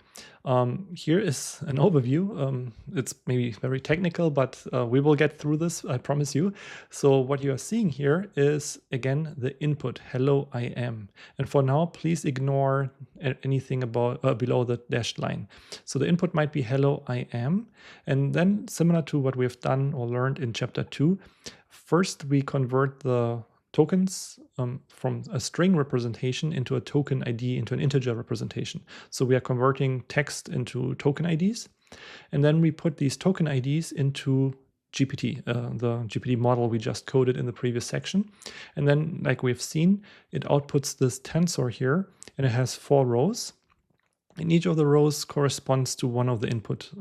Here is an overview. It's maybe very technical, but we will get through this, I promise you. So what you are seeing here is, again, the input, hello, I am. And for now, please ignore anything about below the dashed line. So the input might be hello, I am. And then similar to what we have done or learned in chapter 2, first we convert the tokens from a string representation into a token ID, into an integer representation. So we are converting text into token IDs. And then we put these token IDs into GPT, the GPT model we just coded in the previous section. And then, like we've seen, it outputs this tensor here, and it has 4 rows. And each of the rows corresponds to one of the input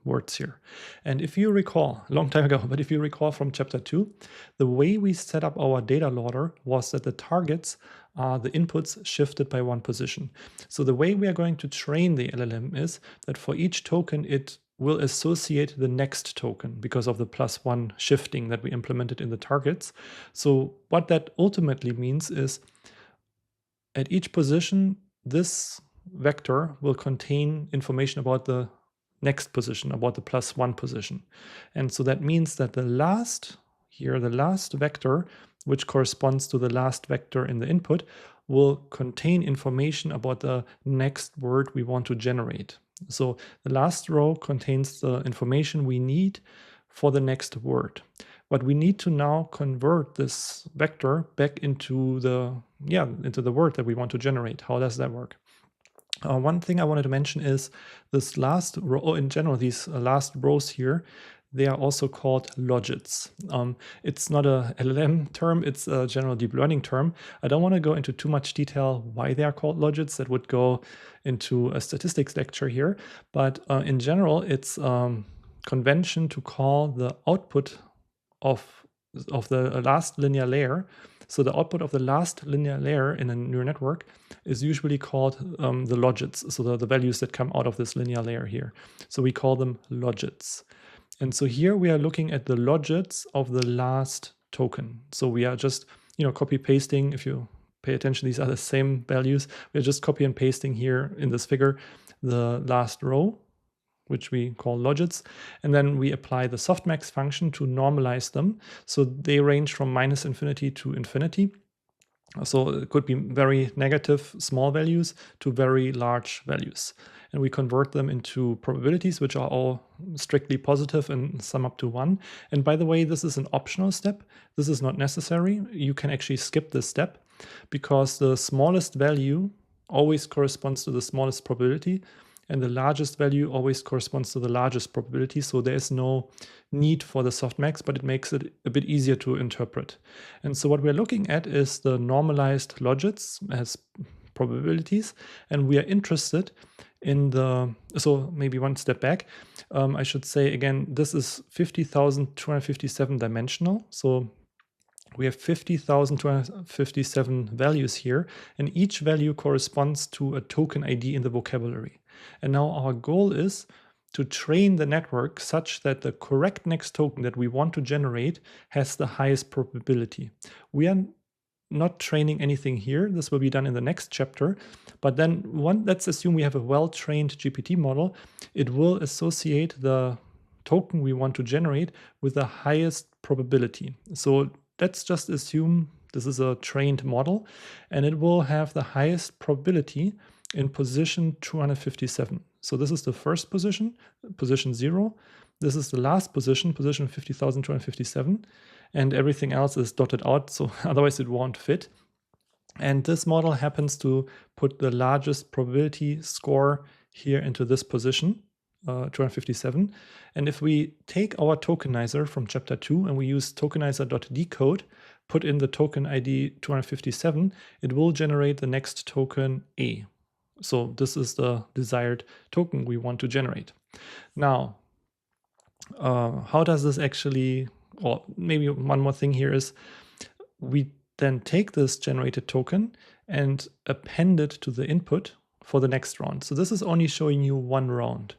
words here. And if you recall, a long time ago, but if you recall from chapter 2, the way we set up our data loader was that the targets are the inputs shifted by one position. So the way we are going to train the LLM is that for each token, it will associate the next token because of the +1 shifting that we implemented in the targets. So what that ultimately means is at each position, this vector will contain information about the next position, about the +1 position. And so that means that the last vector, which corresponds to the last vector in the input, will contain information about the next word we want to generate. So the last row contains the information we need for the next word. But we need to now convert this vector back into the word that we want to generate. How does that work? One thing I wanted to mention is this last row, in general, these last rows here, they are also called logits. It's not a LLM term, it's a general deep learning term. I don't want to go into too much detail why they are called logits. That would go into a statistics lecture here. But in general, it's convention to call the output of the last linear layer. So the output of the last linear layer in a neural network is usually called the logits, so the values that come out of this linear layer here. So we call them logits. And so here we are looking at the logits of the last token. So we are just, copy pasting. If you pay attention, these are the same values. We're just copy and pasting here in this figure the last row, which we call logits, and then we apply the softmax function to normalize them. So they range from -infinity to infinity. So it could be very negative small values to very large values. And we convert them into probabilities, which are all strictly positive and sum up to 1. And by the way, this is an optional step. This is not necessary. You can actually skip this step because the smallest value always corresponds to the smallest probability, and the largest value always corresponds to the largest probability. So there is no need for the softmax, but it makes it a bit easier to interpret. And so what we're looking at is the normalized logits as probabilities, and we are interested in so maybe one step back, I should say again, this is 50,257 dimensional. So we have 50,257 values here, and each value corresponds to a token ID in the vocabulary. And now our goal is to train the network such that the correct next token that we want to generate has the highest probability. We are not training anything here. This will be done in the next chapter. But then let's assume we have a well-trained GPT model. It will associate the token we want to generate with the highest probability. So let's just assume this is a trained model, and it will have the highest probability in position 257. So this is the first position, position 0. This is the last position, position 50,257, and everything else is dotted out, so otherwise it won't fit. And this model happens to put the largest probability score here into this position, 257. And if we take our tokenizer from chapter 2 and we use tokenizer.decode, put in the token ID 257, it will generate the next token A. So this is the desired token we want to generate. Now, how does this actually, or maybe one more thing here is, we then take this generated token and append it to the input for the next round. So this is only showing you one round.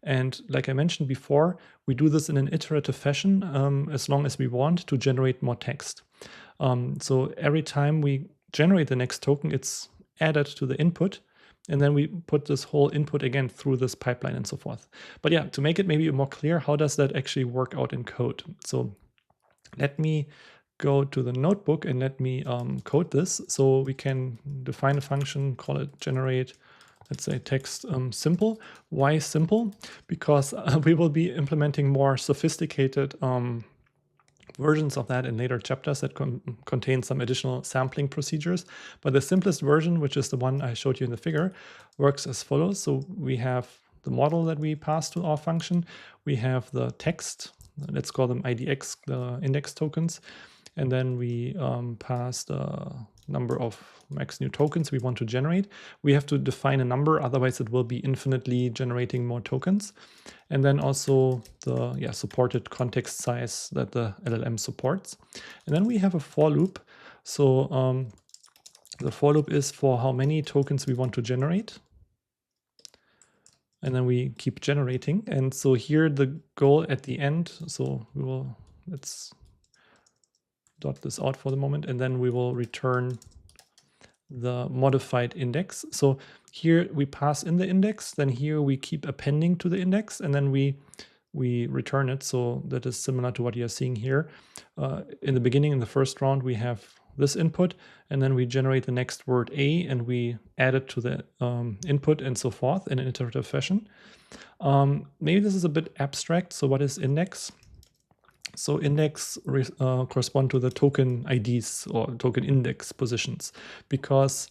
And like I mentioned before, we do this in an iterative fashion as long as we want to generate more text. So every time we generate the next token, it's added to the input. And then we put this whole input again through this pipeline and so forth. But yeah, to make it maybe more clear, how does that actually work out in code? So let me go to the notebook and let me code this. So we can define a function, call it generate, let's say text simple. Why simple? Because we will be implementing more sophisticated versions of that in later chapters that contain some additional sampling procedures. But the simplest version, which is the one I showed you in the figure, works as follows. So we have the model that we pass to our function. We have the text, let's call them IDX, the index tokens. And then we pass the number of max new tokens we want to generate. We have to define a number, otherwise it will be infinitely generating more tokens. And then also the supported context size that the LLM supports. And then we have a for loop. So the for loop is for how many tokens we want to generate. And then we keep generating. And so here the goal at the end, so we will, let's dot this out for the moment, and then we will return the modified index. So here we pass in the index, then here we keep appending to the index, and then we return it. So that is similar to what you're seeing here. In the beginning, in the first round, we have this input, and then we generate the next word A, and we add it to the input and so forth in an iterative fashion. Maybe this is a bit abstract. So what is index? So index correspond to the token IDs or token index positions, because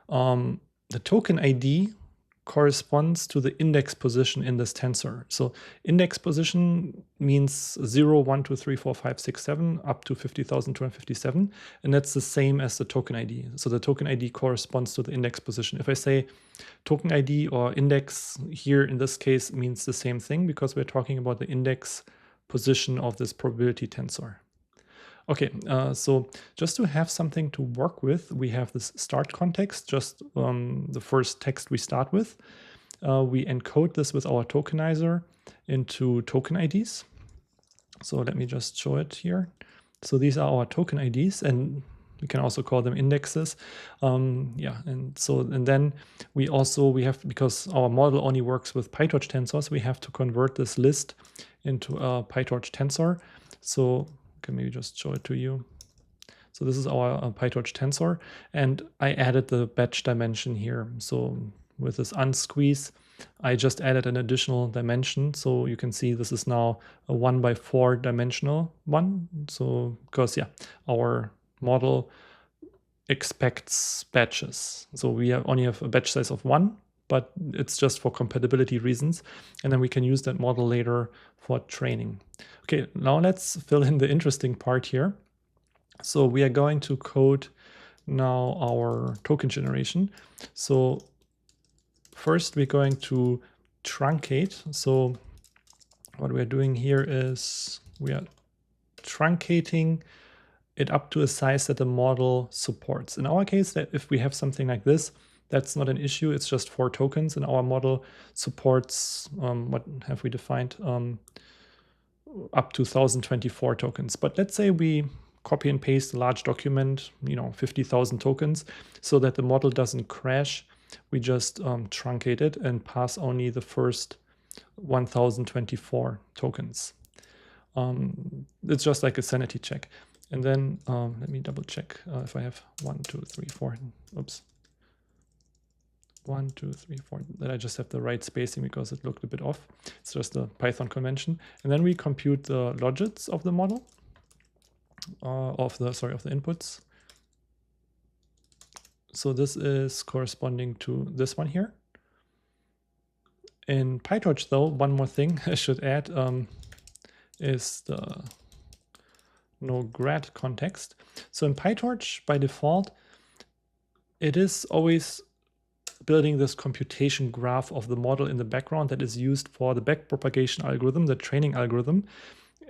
the token ID corresponds to the index position in this tensor. So index position means 0, 1, 2, 3, 4, 5, 6, 7, up to 50,257. And that's the same as the token ID. So the token ID corresponds to the index position. If I say token ID or index here in this case means the same thing, because we're talking about the index position of this probability tensor. Okay, so just to have something to work with, we have this start context, just the first text we start with. We encode this with our tokenizer into token IDs. So let me just show it here. So these are our token IDs, and we can also call them indexes. And then we have, because our model only works with PyTorch tensors, we have to convert this list into a PyTorch tensor. So I can maybe just show it to you. So this is our PyTorch tensor, and I added the batch dimension here. So with this unsqueeze, I just added an additional dimension. So you can see this is now a 1x4 dimensional one. So because our model expects batches. So we only have a batch size of 1, but it's just for compatibility reasons. And then we can use that model later for training. Okay, now let's fill in the interesting part here. So we are going to code now our token generation. So first we're going to truncate. So what we're doing here is we are truncating it up to a size that the model supports. In our case, that if we have something like this, that's not an issue. It's just 4 tokens, and our model supports, what have we defined? Up to 1024 tokens. But let's say we copy and paste a large document, 50,000 tokens, so that the model doesn't crash. We just truncate it and pass only the first 1024 tokens. It's just like a sanity check. And then let me double check if I have 1, 2, 3, 4. Oops. 1, 2, 3, 4. That I just have the right spacing because it looked a bit off. It's just a Python convention. And then we compute the logits of the model, of the inputs. So this is corresponding to this one here. In PyTorch, though, one more thing I should add is the no-grad context. So in PyTorch, by default, it is always building this computation graph of the model in the background that is used for the backpropagation algorithm, the training algorithm.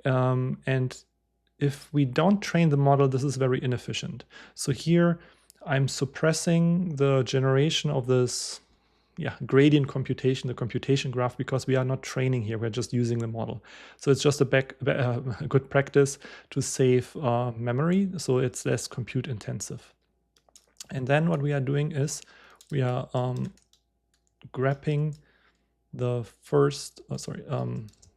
And if we don't train the model, this is very inefficient. So here I'm suppressing the generation of this gradient computation, the computation graph, because we are not training here, we're just using the model. So it's just a good practice to save memory, so it's less compute intensive. And then what we are doing is we are grabbing the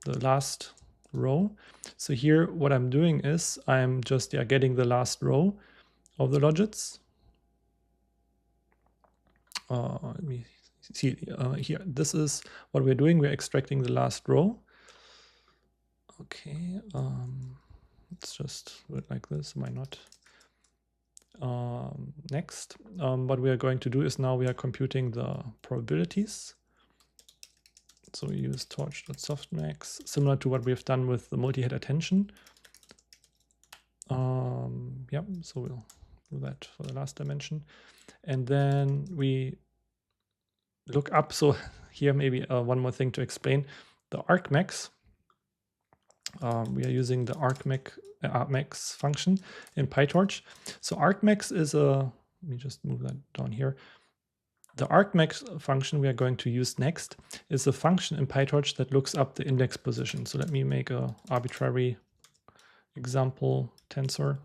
the last row. So here what I'm doing is I'm just getting the last row of the logits. Let me see here. This is what we're doing. We're extracting the last row. Okay, let's just do it like this. Why not? Next, what we are going to do is now we are computing the probabilities. So we use torch.softmax, similar to what we've done with the multi-head attention. Yeah, so we'll do that for the last dimension. And then we look up. So here maybe one more thing to explain. The argmax, we are using the argmax function in PyTorch. So argmax is let me just move that down here. The argmax function we are going to use next is a function in PyTorch that looks up the index position. So let me make a arbitrary example tensor.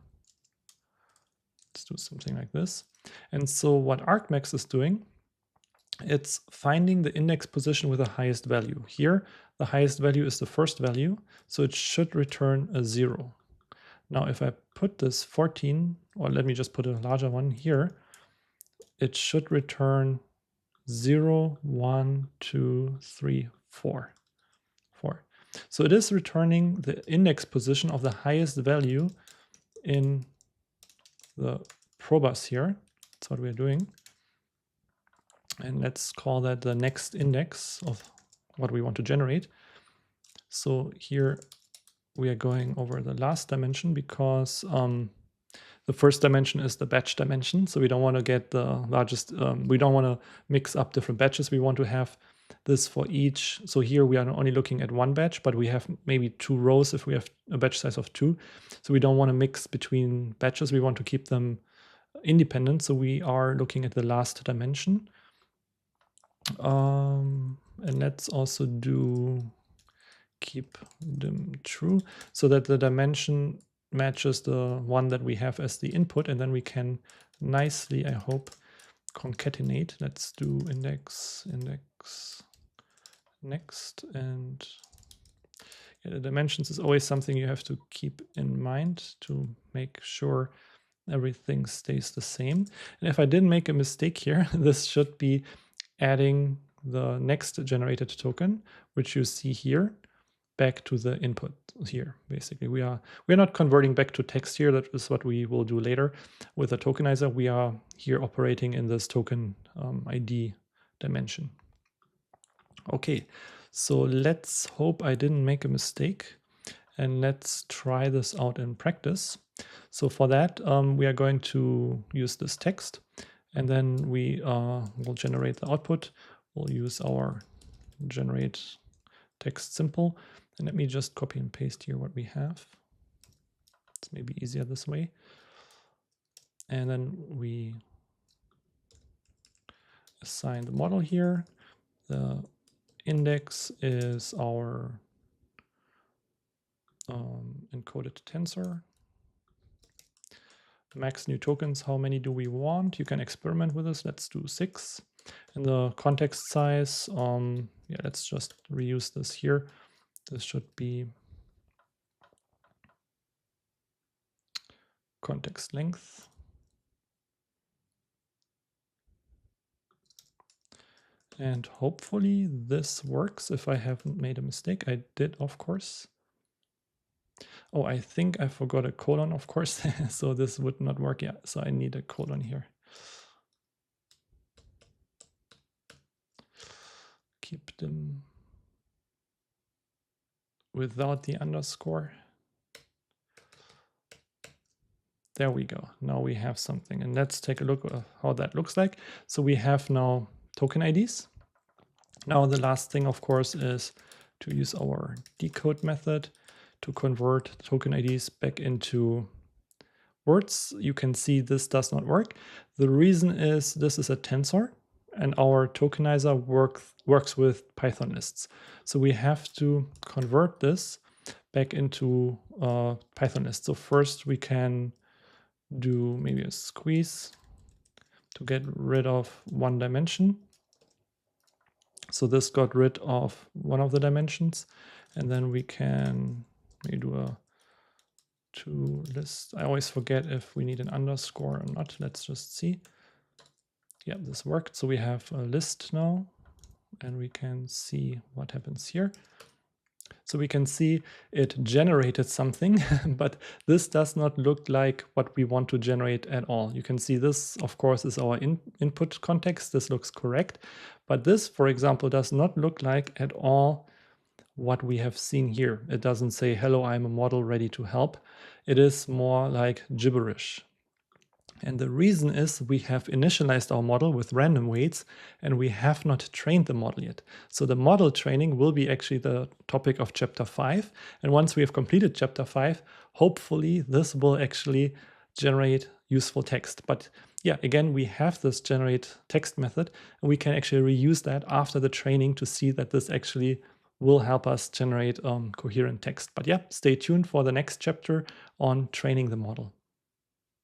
Let's do something like this. And so what argmax is doing, it's finding the index position with the highest value. Here, the highest value is the first value, so it should return a 0. Now, if I put this 14, or let me just put a larger one here, it should return 0, 1, 2, 3, 4. 4. So it is returning the index position of the highest value in the probus here. That's what we're doing. And let's call that the next index of what we want to generate. So here we are going over the last dimension because the first dimension is the batch dimension. So we don't want to get the largest, we don't want to mix up different batches. We want to have this for each. So here we are only looking at one batch, but we have maybe 2 rows if we have a batch size of 2. So we don't want to mix between batches. We want to keep them independent. So we are looking at the last dimension. And let's also keep them true so that the dimension matches the one that we have as the input, and then we can nicely, I hope, concatenate. Let's do index, next, and the dimensions is always something you have to keep in mind to make sure everything stays the same. And if I didn't make a mistake here, this should be adding the next generated token, which you see here, back to the input here. Basically, we're not converting back to text here. That is what we will do later with the tokenizer. We are here operating in this token ID dimension. Okay, so let's hope I didn't make a mistake, and let's try this out in practice. So for that, we are going to use this text, and then we will generate the output. We'll use our generate text simple. And let me just copy and paste here what we have. It's maybe easier this way. And then we assign the model here. The index is our encoded tensor. Max new tokens, how many do we want? You can experiment with this. Let's do 6. And the context size, let's just reuse this here. This should be context length. And hopefully this works if I haven't made a mistake. I did, of course. Oh, I think I forgot a colon, of course. So this would not work. Yeah, so I need a colon here. keep them without the underscore. There we go. Now we have something, and let's take a look at how that looks like. So we have now token IDs. Now the last thing, of course, is to use our decode method to convert token IDs back into words. You can see this does not work. The reason is this is a tensor, and our tokenizer works with Python lists. So we have to convert this back into Python list. So first we can do maybe a squeeze to get rid of one dimension. So this got rid of one of the dimensions, and then we can maybe do a to list. I always forget if we need an underscore or not. Let's just see. Yeah, this worked. So we have a list now, and we can see what happens here. So we can see it generated something, but this does not look like what we want to generate at all. You can see this, of course, is our input context. This looks correct, but this, for example, does not look like at all what we have seen here. It doesn't say, hello, I'm a model ready to help. It is more like gibberish. And the reason is we have initialized our model with random weights and we have not trained the model yet. So the model training will be actually the topic of chapter 5. And once we have completed chapter 5, hopefully this will actually generate useful text. But yeah, again, we have this generate text method and we can actually reuse that after the training to see that this actually will help us generate coherent text. But yeah, stay tuned for the next chapter on training the model.